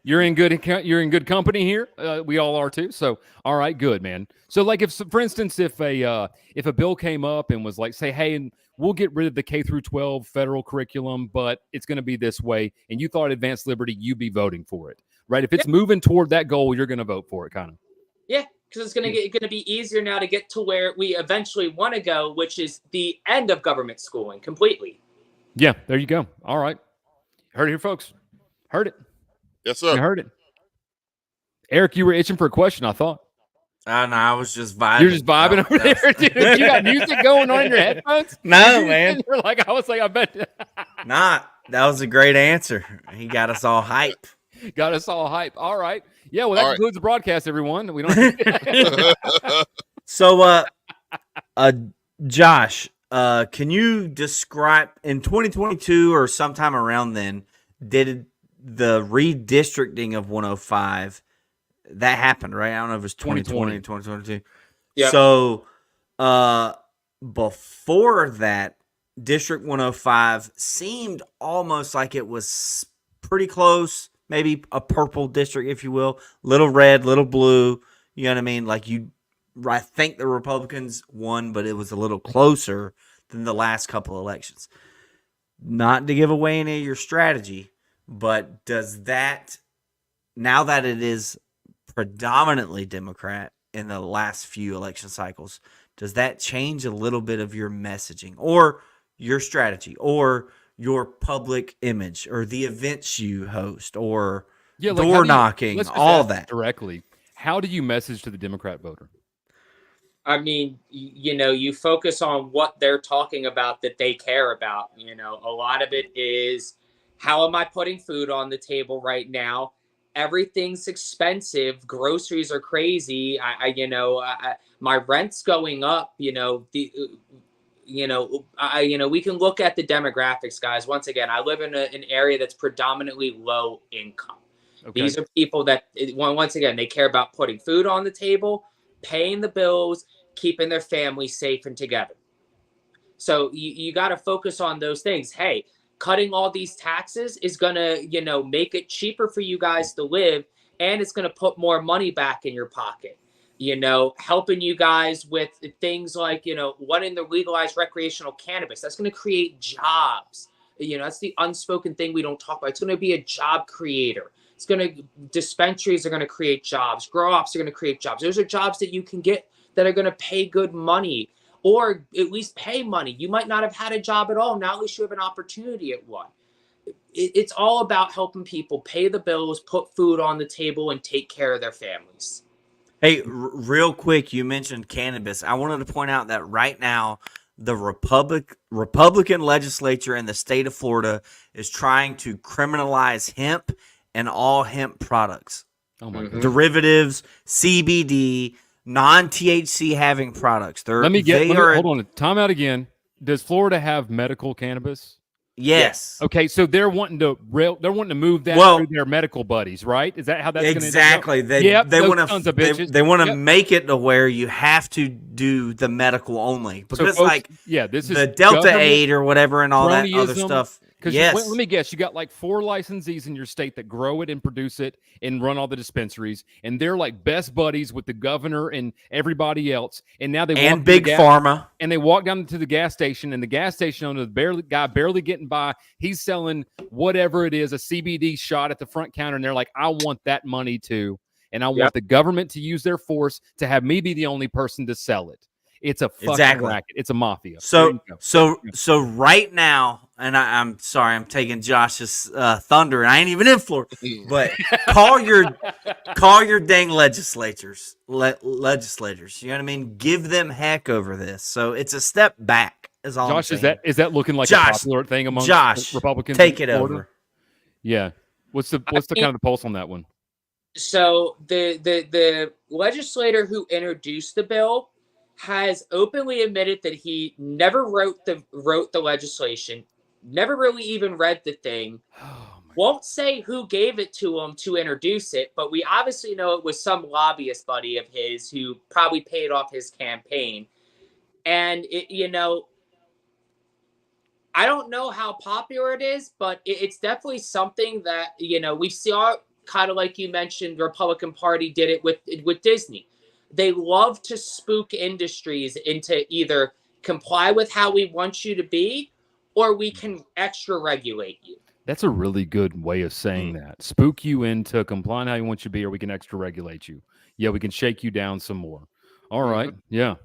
You're in good company here. We all are too. So, all right, good, man. So, for instance, if a bill came up and was say, hey, and we'll get rid of the K through 12 federal curriculum, but it's going to be this way, and you thought advanced liberty, you'd be voting for it, right? If it's moving toward that goal, you're going to vote for it, kind of. Yeah. Because it's going to be easier now to get to where we eventually want to go, which is the end of government schooling completely. Yeah, there you go. All right. Heard it here, folks. Heard it. Yes, sir. You heard it. Eric, you were itching for a question, I thought. No, I was just vibing. You're just vibing over there, dude. You got music going on in your headphones? No, man. You're I bet. That was a great answer. He got us all hype. Got us all hype. All right. Yeah, well, that concludes the broadcast, everyone. We don't. So, Josh, can you describe in 2022 or sometime around then? Did redistricting of 105 that happened, right? I don't know if it was 2020 2022. Yep. So before that, District 105 seemed almost like it was pretty close, maybe a purple district, if you will, little red, little blue. You know what I mean? Like I think the Republicans won, but it was a little closer than the last couple elections. Not to give away any of your strategy, but does that, now that it is predominantly Democrat in the last few election cycles, does that change a little bit of your messaging or your strategy or your public image or the events you host or door knocking, let's just all ask that? directly. How do you message to the Democrat voter? I mean, you focus on what they're talking about that they care about. A lot of it is, how am I putting food on the table right now? Everything's expensive. Groceries are crazy. My rent's going up. We can look at the demographics, guys. Once again, I live in an area that's predominantly low income. Okay. These are people that, once again, they care about putting food on the table, paying the bills, keeping their family safe and together. So you got to focus on those things. Hey, cutting all these taxes is going to, make it cheaper for you guys to live, and it's going to put more money back in your pocket. Helping you guys with things like, wanting to legalize recreational cannabis. That's going to create jobs. That's the unspoken thing we don't talk about. It's going to be a job creator. Dispensaries are going to create jobs. Grow ops are going to create jobs. Those are jobs that you can get that are going to pay good money, or at least pay money. You might not have had a job at all. Now at least you have an opportunity at one. It's all about helping people pay the bills, put food on the table, and take care of their families. Hey, real quick, you mentioned cannabis. I wanted to point out that right now, the Republican legislature in the state of Florida is trying to criminalize hemp and all hemp products. Oh my God. Derivatives, CBD, non-THC having products. Hold on. Time out again. Does Florida have medical cannabis? Yes. Okay, so they're wanting to move that through their medical buddies, right? Is that how that's exactly? Going to end up? They want to make it to where you have to do the medical only, because so folks, this is the Delta 8 or whatever and all that other stuff. Yes. Let me guess, you got like 4 licensees in your state that grow it and produce it and run all the dispensaries, and they're like best buddies with the governor and everybody else. And now they and big pharma, and they walk down to the gas station, and the gas station owner, the guy barely getting by, he's selling whatever it is, a CBD shot at the front counter, and they're like, I want that money too, and I want the government to use their force to have me be the only person to sell it. It's a fucking racket. It's a mafia. So right now, and I'm sorry, I'm taking Josh's thunder, and I ain't even in Florida. But call your dang legislators. You know what I mean? Give them heck over this. So it's a step back. Is all. Josh, I'm saying. is that looking like a popular thing among Republicans? Take it over. Yeah. What's the kind of the pulse on that one? So the legislator who introduced the bill has openly admitted that he never wrote the legislation, never really even read the thing. Won't say who gave it to him to introduce it, but we obviously know it was some lobbyist buddy of his who probably paid off his campaign. And I don't know how popular it is, but it's definitely something that we saw, kind of like you mentioned, the Republican Party did it with Disney. They love to spook industries into either comply with how we want you to be, or we can extra regulate you. That's a really good way of saying that. Spook you into complying how you want you to be, or we can extra regulate you. Yeah, we can shake you down some more. All right. Yeah.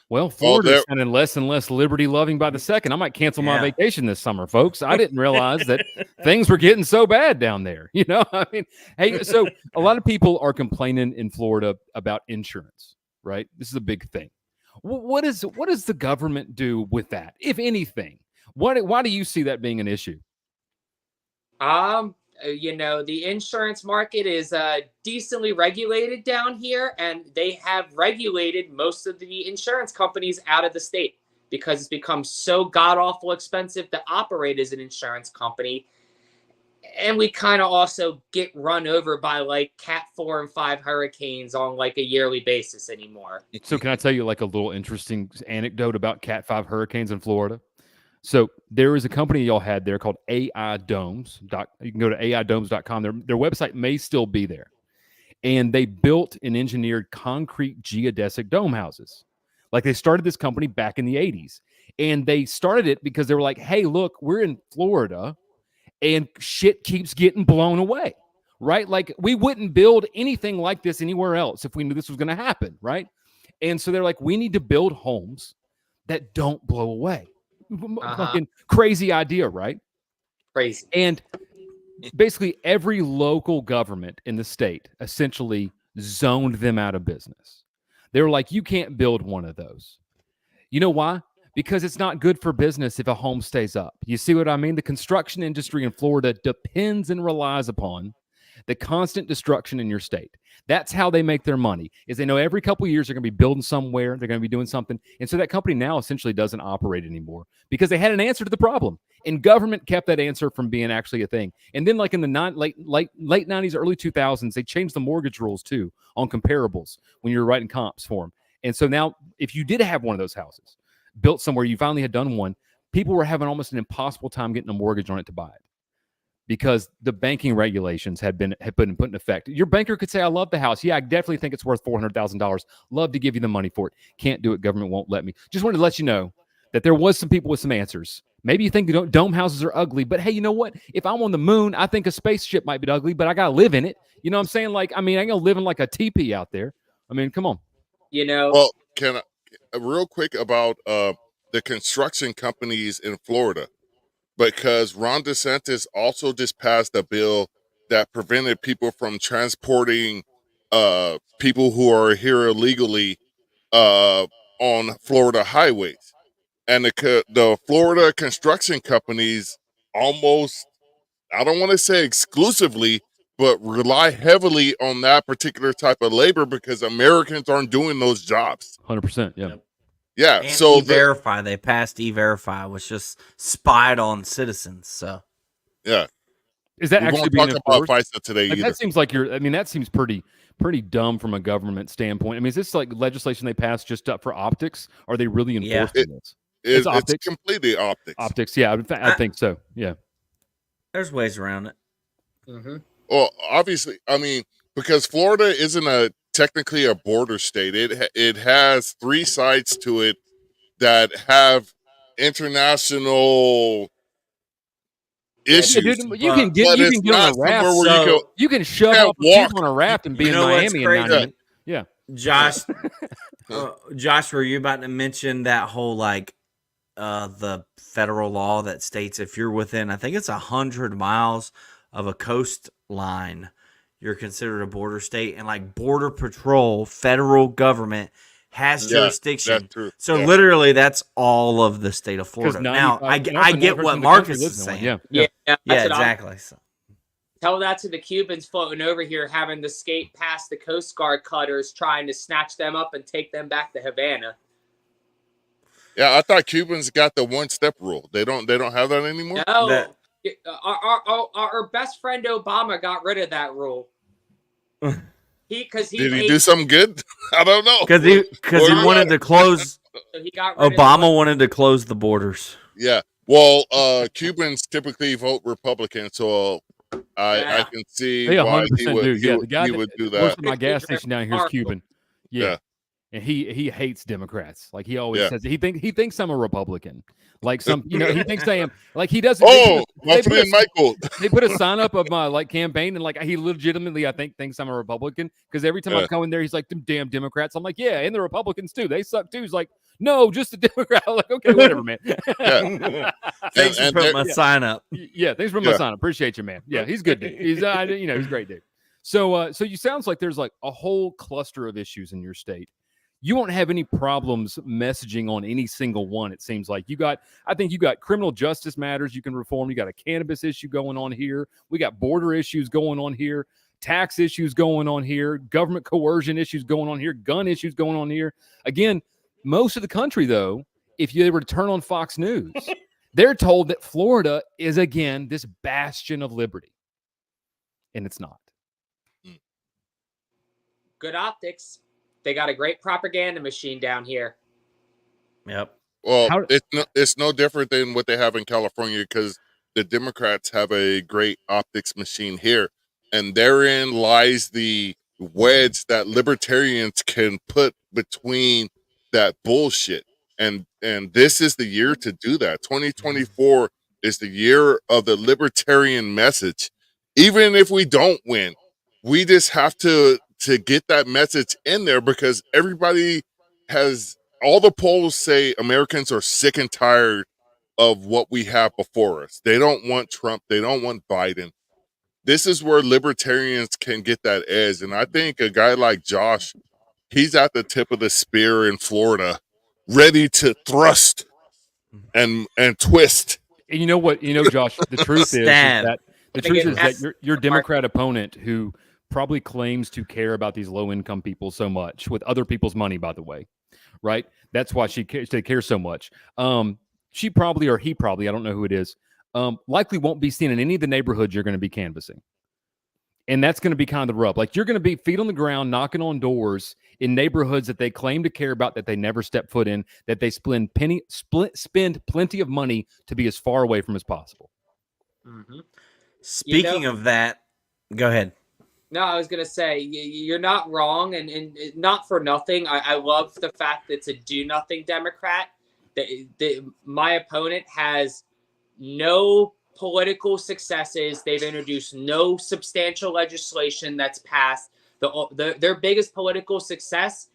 Well, Florida's sounding less and less liberty-loving by the second. I might cancel my vacation this summer, folks. I didn't realize that things were getting so bad down there. I mean, hey, so a lot of people are complaining in Florida about insurance, right? This is a big thing. What does the government do with that, if anything? Why do you see that being an issue? The insurance market is decently regulated down here, and they have regulated most of the insurance companies out of the state because it's become so god-awful expensive to operate as an insurance company. and we kind of also get run over by like Cat 4 and 5 hurricanes on like a yearly basis anymore. So can I tell you like a little interesting anecdote about Cat 5 hurricanes in Florida? So there is a company y'all had there called AI Domes. You can go to aidomes.com. Their website may still be there. And they built and engineered concrete geodesic dome houses. Like they started this company back in the 80s. And they started it because they were like, hey, look, we're in Florida and shit keeps getting blown away, right? Like we wouldn't build anything like this anywhere else if we knew this was going to happen, right? And so they're like, we need to build homes that don't blow away. Fucking crazy idea, right? Crazy. And basically every local government in the state essentially zoned them out of business. They were like, you can't build one of those. You know why? Because it's not good for business if a home stays up. You see what I mean? The construction industry in Florida depends and relies upon the constant destruction in your state. That's how they make their money, is they know every couple of years they're going to be building somewhere, they're going to be doing something. And so that company now essentially doesn't operate anymore because they had an answer to the problem. And government kept that answer from being actually a thing. And then like in the late 90s, early 2000s, they changed the mortgage rules too on comparables when you were writing comps for them. And so now if you did have one of those houses built somewhere, you finally had done one, people were having almost an impossible time getting a mortgage on it to buy it because the banking regulations had been put in effect. Your banker could say, I love the house. Yeah, I definitely think it's worth $400,000. Love to give you the money for it. Can't do it. Government won't let me. Just wanted to let you know that there was some people with some answers. Maybe you think dome houses are ugly, but hey, you know what? If I'm on the moon, I think a spaceship might be ugly, but I got to live in it. You know what I'm saying? Like, I mean, I ain't going to live in like a teepee out there. I mean, come on. You know, Well, can I, real quick about the construction companies in Florida, because Ron DeSantis also just passed a bill that prevented people from transporting people who are here illegally on Florida highways. And the Florida construction companies almost, I don't want to say exclusively, but rely heavily on that particular type of labor because Americans aren't doing those jobs. 100%. Yeah. Yep. Yeah. And So E-Verify, they passed E-Verify, which just spied on citizens. So yeah. Is that We actually won't being talk about enforced? FISA today Like, either. that seems like that seems pretty dumb from a government standpoint. I mean, is this like legislation they passed just up for optics? Are they really enforcing this? It's optics. completely optics. Optics, yeah, I think so. Yeah. there's ways around it. mm-hmm. Well, obviously, I mean, because Florida isn't technically a border state. It has 3 sides to it that have international issues. Yeah, dude, you can But get it's on a not raft. somewhere where So- You can shove can't off a cube walk. on a raft and be You in know what's Miami in 9 crazy? minutes. Yeah. Josh, Josh, were you about to mention that whole like the federal law that states if you're within, I think it's 100 miles of a coastline, you're considered a border state, and like Border Patrol, federal government has jurisdiction. That's true. So Yeah. literally, that's all of the state of Florida. Now, I get what Marcus is saying. Yeah. Yeah, that's Yeah, what exactly. So, Tell that to the Cubans floating over here, having to skate past the Coast Guard cutters, trying to snatch them up and take them back to Havana. Yeah, I thought Cubans got the 1-step rule. They don't have that anymore? No, our best friend Obama got rid of that rule. Did he made- do something good? I don't know. because he Or wanted to close. so he got rid Obama of wanted to close the borders. Yeah. Well, Cubans typically vote Republican, so I Yeah. can see They why 100% he would, do. he Yeah, would, the guy he that would do works that. at my gas station down here is Marshall. Cuban. Yeah. Yeah. And he hates Democrats. Like he always Yeah. says, he thinks I'm a Republican. Like some, he thinks I am. Like he doesn't. Oh, my they put friend Michael. They put a sign up of my like campaign, and like he legitimately, I think, thinks I'm a Republican because every time I Yeah. go in there, he's like, "Them damn Democrats." I'm like, "Yeah, and the Republicans too. They suck too." He's like, "No, just the Democrat." I'm like, "Okay, whatever, man." Thanks for and putting there- my sign up. Yeah, thanks for my Yeah. sign. Appreciate you, man. Yeah, he's good dude. He's he's a great dude. So you sounds like there's like a whole cluster of issues in your state. You won't have any problems messaging on any single one. It seems like I think you got criminal justice matters you can reform. You got a cannabis issue going on here. We got border issues going on here, tax issues going on here, government coercion issues going on here, gun issues going on here. Again, most of the country, though, if you ever turn on Fox News, they're told that Florida is, again, this bastion of liberty. and it's not. Good optics. They got a great propaganda machine down here. Yep. Well, How- it's no different than what they have in California, because the Democrats have a great optics machine here, and therein lies the wedge that libertarians can put between that bullshit. And this is the year to do that. 2024 is the year of the libertarian message. Even if we don't win, we just have to get that message in there, because everybody has, all the polls say Americans are sick and tired of what we have before us. They don't want Trump. They don't want Biden. This is where libertarians can get that edge. And I think a guy like Josh, he's at the tip of the spear in Florida, ready to thrust and twist. And you know what? You know, Josh, the truth is that your Democrat opponent, who probably claims to care about these low-income people so much with other people's money, by the way, right? That's why they care so much. She probably, or he probably, I don't know who it is, likely won't be seen in any of the neighborhoods you're going to be canvassing. And that's going to be kind of the rub. Like, you're going to be feet on the ground, knocking on doors in neighborhoods that they claim to care about, that they never step foot in, that they spend plenty of money to be as far away from as possible. Mm-hmm. Speaking of that, go ahead. No, I was going to say, you're not wrong, and not for nothing. I love the fact that it's a do-nothing Democrat. My opponent has no political successes. They've introduced no substantial legislation that's passed. Their biggest political success,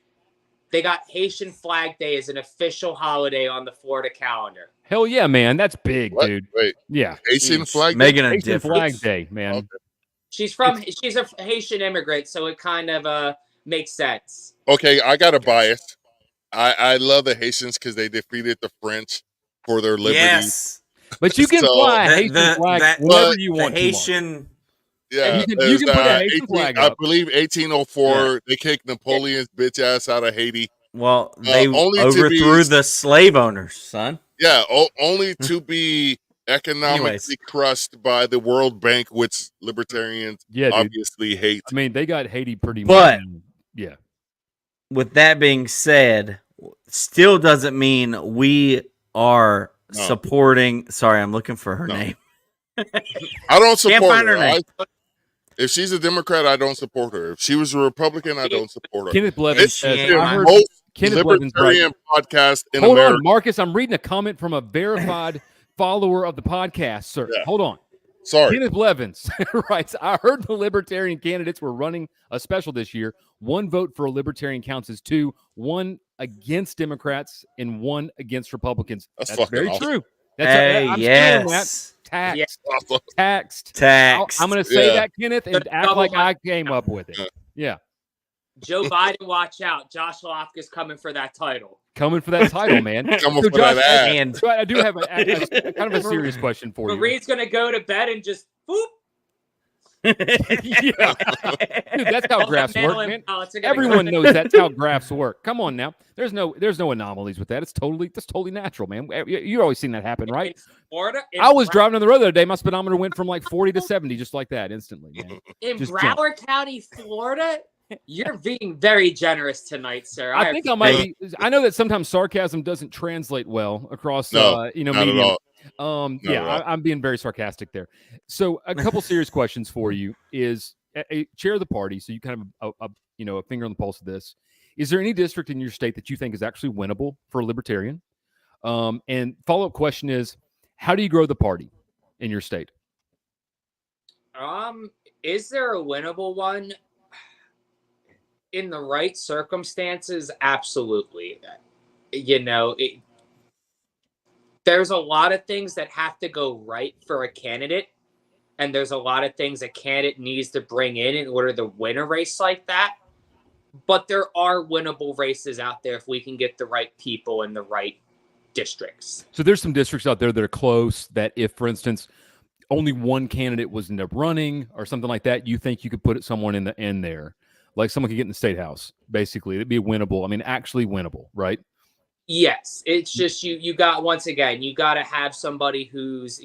they got Haitian Flag Day as an official holiday on the Florida calendar. Hell yeah, man. That's big, What? dude. Wait, Yeah. Haitian Flag Day? Making a Haitian Flag difference. Day, man. Okay. She's a Haitian immigrant, so it kind of makes sense. Okay, I got a bias. I love the Haitians because they defeated the French for their liberty. Yes. But you can So- fly a Haitian flag whenever you The want to. Haitian. Yeah, You can there's, put a Haitian flag I up. believe 1804. They kicked Napoleon's bitch ass out of Haiti. Well, they only to overthrew be- the slave owners, son. Yeah, only to be economically Anyways. crushed by the World Bank, which libertarians Yeah, dude. obviously hate. I mean, they got Haiti pretty But- much. Yeah. With that being said, still doesn't mean we are No. supporting. Sorry, I'm looking for her No. name. I don't support find her her. name. If she's a Democrat, I don't support her. If she was a Republican, I don't support her. Kenneth Blevins It's says, she the ain't I heard most Kenneth Blevins right. libertarian podcast in Hold America. on, Marcus. I'm reading a comment from a verified follower of the podcast, sir. Yeah. Hold on. Sorry. Kenneth Blevins writes, I heard the Libertarian candidates were running a special this year. 1 vote for a Libertarian counts as 2, 1 against Democrats, and 1 against Republicans. That's That's fucking very awesome. true. Hey, I'm saying yes. that. Yeah. Awesome. Taxed. Tax. I'm going to say Yeah. that, Kenneth, and act like I came up with it. Yeah. Joe Biden, watch out. Josh Hlavka's coming for that title. Coming for that title, man. Coming So, for Josh, that ass. And So I do have a kind of a serious question for you. Marie's going to go to bed and just, boop. Yeah. Dude, that's how All the graphs work, mail-in man. ballots are gonna Everyone go- knows that's how graphs work. Come on now. There's no anomalies with that. That's totally natural, man. You've always seen that happen, right? In Florida, I was driving on the road the other day. My speedometer went from like 40 to 70 just like that instantly, man. in just Broward County, Florida. You're being very generous tonight, sir. I think I might be. I know that sometimes sarcasm doesn't translate well across, No, not Not at media. all. Not Yeah, at all. I'm being very sarcastic there. So a couple serious questions for you is a chair of the party. So you kind of a finger on the pulse of this. Is there any district in your state that you think is actually winnable for a libertarian? And follow-up question is, how do you grow the party in your state? Is there a winnable one? In the right circumstances, absolutely. There's a lot of things that have to go right for a candidate, and there's a lot of things a candidate needs to bring in order to win a race like that. But there are winnable races out there if we can get the right people in the right districts. So there's some districts out there that are close that if, for instance, only one candidate was end up running or something like that, you think you could put someone in the end there? Like someone could get in the state house, basically. It'd be winnable. I mean, actually winnable, right? Yes, it's just you got, once again, you got to have somebody who's,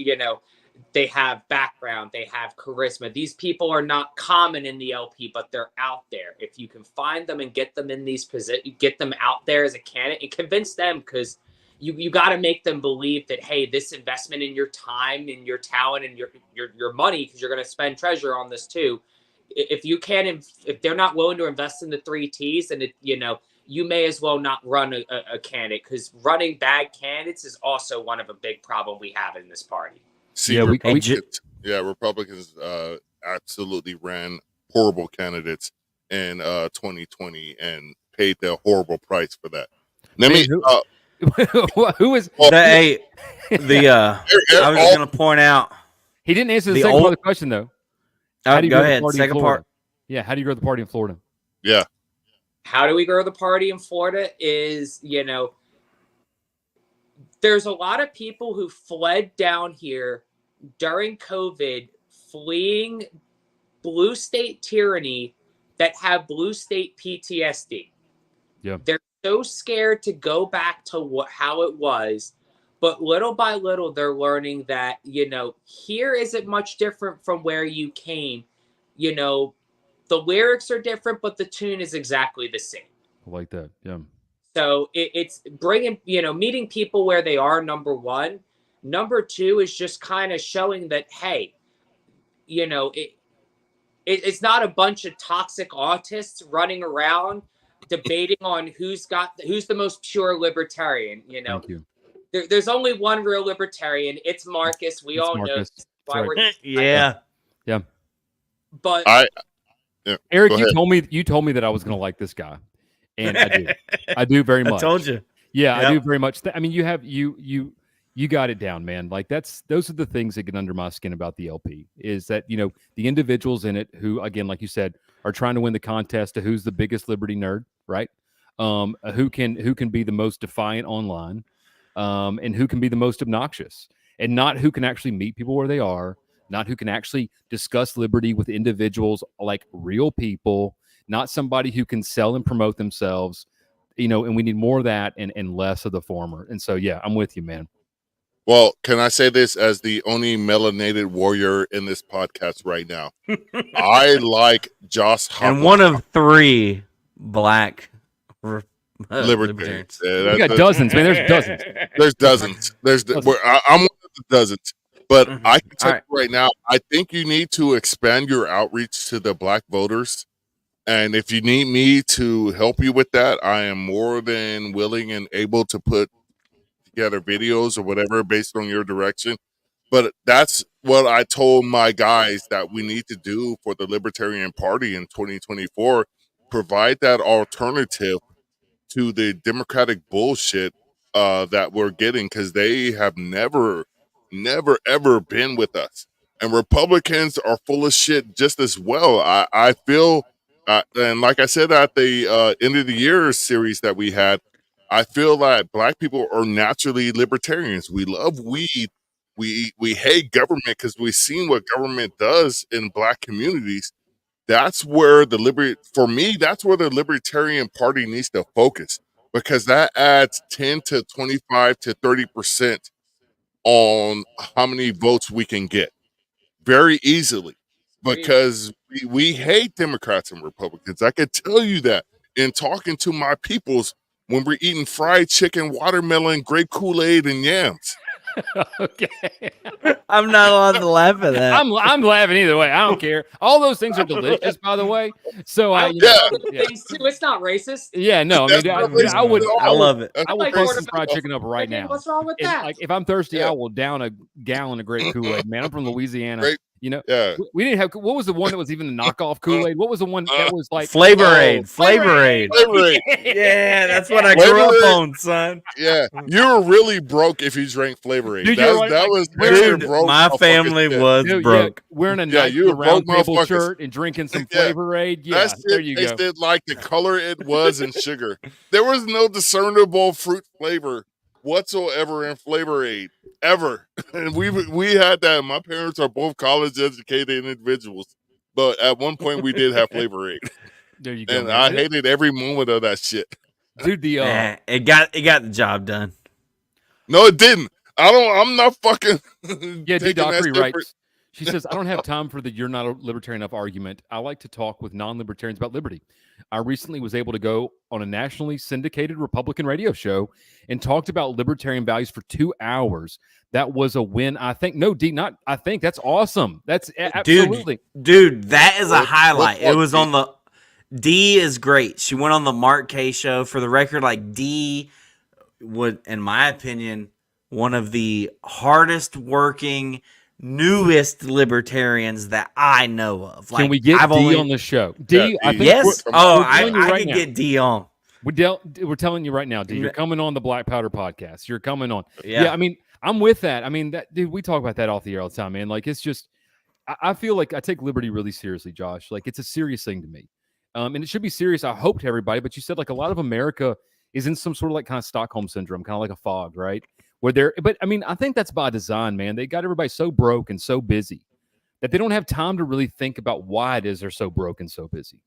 they have background, they have charisma. These people are not common in the LP, but they're out there. If you can find them and get them in these positions, get them out there as a candidate and convince them, because you got to make them believe that, hey, this investment in your time and your talent and your money, because you're going to spend treasure on this too. If you can't, if they're not willing to invest in the 3 T's, then you may as well not run a candidate, because running bad candidates is also one of a big problem we have in this party. See, Yeah, Republicans absolutely ran horrible candidates in 2020 and paid the horrible price for that. Let me. Who is? I was just going to point out. He didn't answer the second part of the question though. How do you go ahead. Second part. Yeah, how do you grow the party in Florida? Yeah. How do we grow the party in Florida is, there's a lot of people who fled down here during COVID, fleeing blue state tyranny, that have blue state PTSD. Yeah. They're so scared to go back to how it was, but little by little they're learning that, here isn't much different from where you came. The lyrics are different, but the tune is exactly the same. I like that. Yeah. So it's bringing, meeting people where they are, number one. Number two is just kind of showing that, hey, it's not a bunch of toxic autists running around debating on who's the most pure libertarian. Thank you. There's only one real libertarian. It's Marcus. We all know why we're yeah. But Eric, you told me that I was going to like this guy, and I do. I do very much. I told you. Yeah, yep. I do very much. I mean, you got it down, man. Like those are the things that get under my skin about the LP, is that, the individuals in it who, again, like you said, are trying to win the contest to who's the biggest liberty nerd, right? Who can be the most defiant online, and who can be the most obnoxious, and not who can actually meet people where they are, not who can actually discuss liberty with individuals like real people, not somebody who can sell and promote themselves, and we need more of that and less of the former. And so, yeah, I'm with you, man. Well, can I say this as the only melanated warrior in this podcast right now? I like Josh Hlavka. And one of 3 black libertarians. You got dozens, man. There's dozens. There's dozens. I'm one of the dozens. But I can tell you right now, I think you need to expand your outreach to the black voters. And if you need me to help you with that, I am more than willing and able to put together videos or whatever based on your direction. But that's what I told my guys that we need to do for the Libertarian Party in 2024. Provide that alternative to the Democratic bullshit that we're getting, because they have never, ever been with us. And Republicans are full of shit just as well. I feel, and like I said at the end of the year series that we had, I feel that black people are naturally libertarians. We love weed. We hate government because we've seen what government does in black communities. That's where for me, that's where the Libertarian Party needs to focus, because that adds 10 to 25 to 30% on how many votes we can get very easily, because we hate Democrats and Republicans. I can tell you that in talking to my peoples when we're eating fried chicken, watermelon, grape Kool-Aid, and yams. Okay. I'm not allowed to laugh at that. I'm laughing either way. I don't care. All those things are delicious, by the way. So things too. It's not racist. Yeah, no. I mean, I love it. I will fuck some fried chicken up right now. What's wrong with that? Like, if I'm thirsty, I will down a gallon of grape Kool-Aid. Man, I'm from Louisiana. Yeah. We didn't have. What was the one that was even a knockoff Kool-Aid? What was the one that was like Flavor-Aid? Flavor-Aid. Yeah, that's what I grew up on, son. Yeah, you were really broke if you drank Flavor-Aid. Dude, that was broke. My family was broke. Wearing a nice round table shirt and drinking some Flavor-Aid. Yeah, there you go. Tasted like the color it was in sugar. There was no discernible fruit flavor whatsoever in Flavor-Aid ever. And we had that. My parents are both college educated individuals, but at one point we did have Flavor-Aid. There you go. And I hated every moment of that shit. Dude, it got the job done. No, it didn't. I'm not fucking. Yeah, D. taking that Dockery shit writes. She says, I don't have time for the "you're not a libertarian" enough argument. I like to talk with non-libertarians about liberty. I recently was able to go on a nationally syndicated Republican radio show and talked about libertarian values for 2 hours. That was a win. I think. No, D, not I think. That's awesome. That's absolutely. Dude, that is a highlight. what It was D? on the D is great. She went on the Mark K show. For the record, like D would, in my opinion, one of the hardest working, newest libertarians that I know of. Like, Can we get D on the show? D, Yeah, I D. think Yes. We're I telling you right can now. get D on. We're telling you right now, D. You're coming on the Black Powder podcast. You're coming on. Yeah. I mean, I'm with that. I mean, that dude. We talk about that off the air all the time, man. Like, it's just. I feel like I take liberty really seriously, Josh. Like, it's a serious thing to me, and it should be serious. I hope to everybody. But you said like a lot of America is in some sort of like kind of Stockholm syndrome, kind of like a fog, right? Where they're. But I mean, I think that's by design, man. They got everybody so broke and so busy that they don't have time to really think about why it is they're so broke and so busy.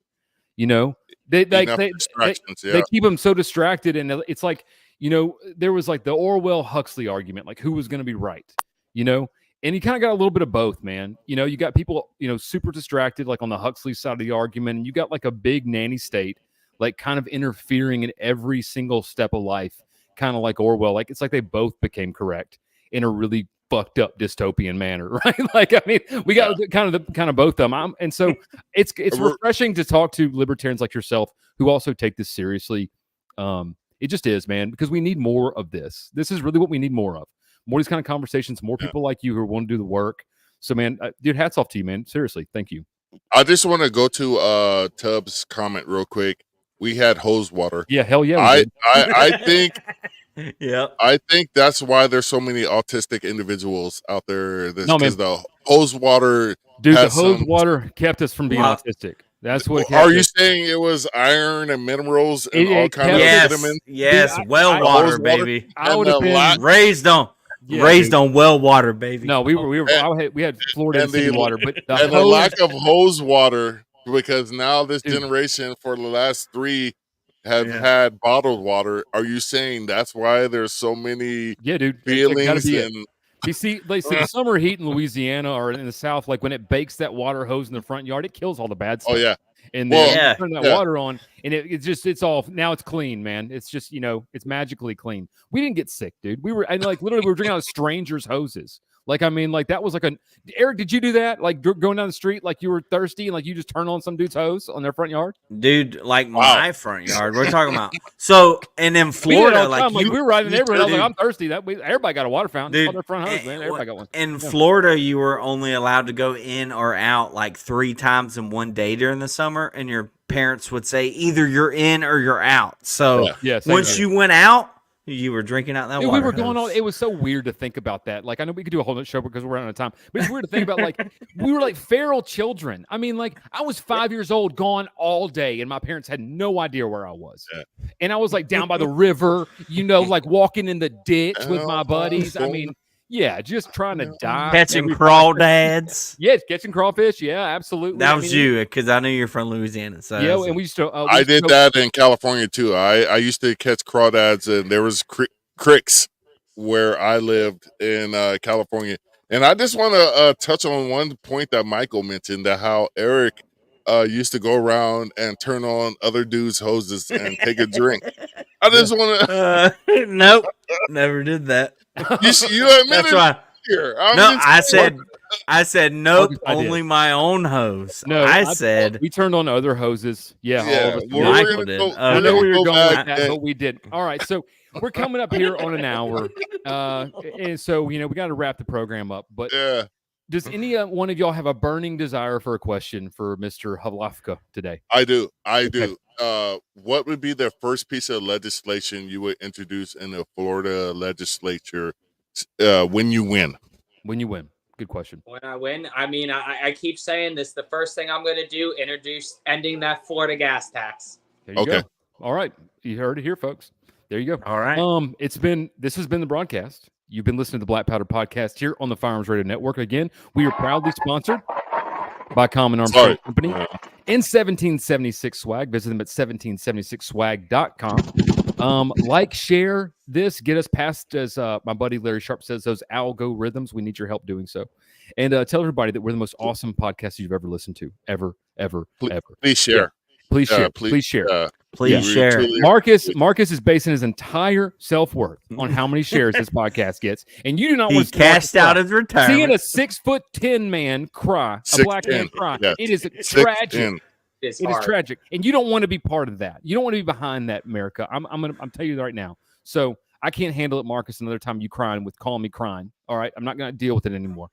You know, they distractions. they keep them so distracted, and it's like, you know, there was like the Orwell Huxley argument, like who was going to be right, you know, and you kind of got a little bit of both, man. You know, you got people, you know, super distracted, like on the Huxley side of the argument, and you got like a big nanny state, like kind of interfering in every single step of life, kind of like Orwell. Like it's like they both became correct in a really fucked up dystopian manner, right? Like, I mean, we got kind of both of them. And so it's refreshing to talk to libertarians like yourself who also take this seriously. It just is, man, because we need more of this. This is really what we need more of. More of these kind of conversations, more people like you who want to do the work. So, man, dude, hats off to you, man. Seriously, thank you. I just want to go to Tubbs' comment real quick. We had hose water. Yeah, hell yeah. I think Yeah. I think that's why there's so many autistic individuals out there. No, man. Because the hose water. Dude, the has hose water kept us from being Wow. autistic. That's what. Kept Are you us. saying it was iron and minerals and It all kinds of Yes. vitamins? Yes. Dude, Well I- water, hose water? baby. I And would have the been lot- Raised on Yeah, raised dude. on well water, baby. No, we were. We had Florida And city the- water, but the And the hose. lack of hose water, because now this Dude. generation for the last 3 have Yeah. had bottled water. Are you saying that's why there's so many Yeah, dude. It gotta feelings be it. and You see, like, the summer heat in Louisiana or in the South, like when it bakes that water hose in the front yard, it kills all the bad stuff. oh yeah, And Well, then Yeah. you turn that yeah. water on, and it's all now it's clean, man. It's just, you know, it's magically clean. We didn't get sick, dude. We were like literally we were drinking out of strangers' hoses. Like, I mean, like that was like Eric, did you do that? Like going down the street, like you were thirsty, and like you just turn on some dude's hose on their front yard? Dude, like Wow. my front yard. We're talking about. So, and in We did it Florida, all the like time. Like you, we were riding in the you neighborhood. I was like, dude. I'm thirsty. Everybody got a water fountain. It's Dude, on their front hose, man. Everybody got one. in Yeah. Florida, you were only allowed to go in or out like 3 times in one day during the summer, and your parents would say either you're in or you're out. So Yeah. Yeah, same once here. you went out, you were drinking out that Dude, water. we were going on. hose. It was so weird to think about that. Like, I know we could do a whole other show because we're out of time, but it's weird to think about. Like, we were like feral children. I mean, like, I was 5 years old, gone all day, and my parents had no idea where I was. Yeah. And I was like down by the river, you know, like walking in the ditch with my buddies. I mean, yeah, just trying to die. Catching every- crawdads. Yeah, catching crawfish. Yeah, absolutely. That I was mean, you, because I knew you're from Louisiana. So Yeah, and we used to. we I used to did go- that in California too. I used to catch crawdads, and there was cricks where I lived in California. And I just want to touch on one point that Michael mentioned, that how Eric used to go around and turn on other dudes' hoses and take a drink. I just want to. Nope, never did that. You admit That's it why. here. I'm No, just saying. I said nope. I did. Only my own hose. No, I said we turned on other hoses. Yeah, all Yeah, of us. well, did. Michael gonna did. go- I I we're know gonna we were go going with back that, and- but we did. All right, so we're coming up here on an hour, and so you know we got to wrap the program up. But Yeah. does any one of y'all have a burning desire for a question for Mr. Hlavka today? I do. What would be the first piece of legislation you would introduce in the Florida legislature when you win? When you win, good question. When I win, I mean, I keep saying this. The first thing I'm going to do, introduce ending that Florida gas tax. There you Okay. go. All right, you heard it here, folks. There you go. all right. This has been the broadcast. You've been listening to the Black Powder Podcast here on the Firearms Radio Network. Again, we are proudly sponsored by Common Arms Sorry. Company in 1776 swag. Visit them at 1776swag.com. Like, share this, get us past, as my buddy Larry Sharp says, those algorithms. We need your help doing so. And tell everybody that we're the most awesome podcast you've ever listened to. Ever. Please share. Please share. Please share. Please share. Marcus is basing his entire self-worth on how many shares this podcast gets. And you do not He want to cashed out his retirement. seeing a 6'10" man cry, a black man cry. Yes. It is 6'10". tragic. It is tragic. And you don't want to be part of that. You don't want to be behind that, America. I'm telling you right now. So I can't handle it, Marcus, another time you crying with calling me crying. All right. I'm not going to deal with it anymore.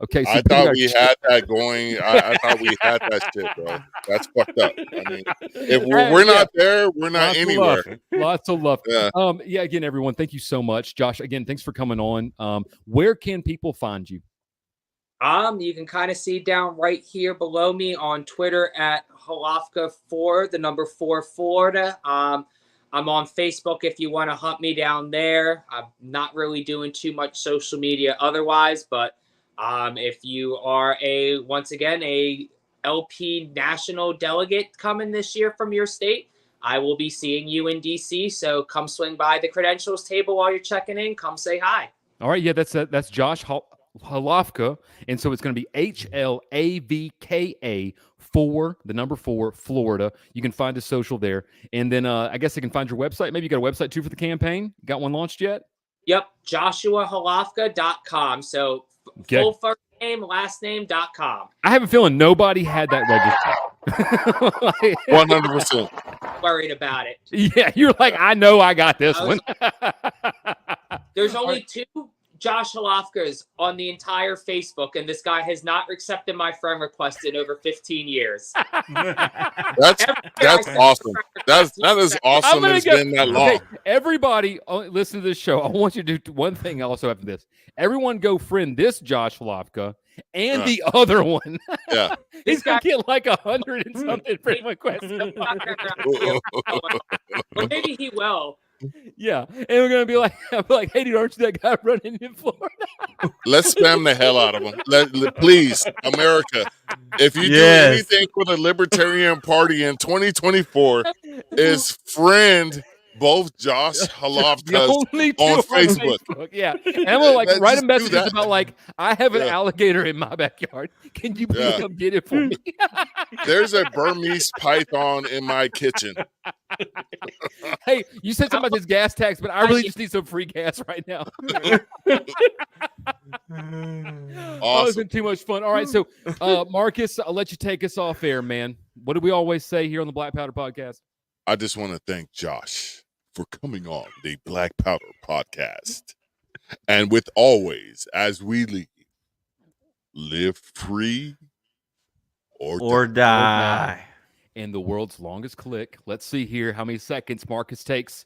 Okay, so I thought we had that going. I thought we had that shit, bro. That's fucked up. I mean, if we're not there, we're not anywhere. Lots of love. Yeah. Again, everyone, thank you so much. Josh, again, thanks for coming on. Where can people find you? You can kind of see down right here below me on Twitter at Hlavka4, the number 4 Florida. I'm on Facebook if you want to hunt me down there. I'm not really doing too much social media otherwise, but if you are once again a LP national delegate coming this year from your state, I will be seeing you in DC. So come swing by the credentials table while you're checking in. Come say hi. All right, yeah, that's Josh Hlavka, and so it's going to be HLAVKA 4, the number 4, Florida. You can find his social there, and then I guess they can find your website. Maybe you got a website too for the campaign. Got one launched yet? Yep, JoshuaHlavka.com. So full first name, last name.com. I have a feeling nobody had that registered. 100%. Worried about it. Yeah, you're like, I know I got this one. There's only 2 Josh Hlavkas on the entire Facebook, and this guy has not accepted my friend request in over 15 years. That's awesome. That is awesome. It's been that long. Okay, everybody, listen to this show. I want you to do one thing also after this. Everyone go friend this Josh Hlavka and the other one. Yeah. He's going to get like 100 and something friend requests. Or maybe he will. Yeah, and we're gonna be like, hey, dude, aren't you that guy running in Florida? Let's spam the hell out of them. Please, America, if you do anything for the Libertarian Party in 2024, is friend both Josh Hlavkas on Facebook. Yeah, and we'll like write a message about like, I have an alligator in my backyard. Can you please come get it for me? There's a Burmese python in my kitchen. Hey, you said something about this gas tax, but I really just need some free gas right now. Awesome. It's been too much fun. All right, so Marcus, I'll let you take us off air, man. What do we always say here on the Black Powder Podcast? I just want to thank Josh for coming on the Black Powder Podcast. And with always, as we leave, live free or die. And the world's longest click. Let's see here how many seconds Marcus takes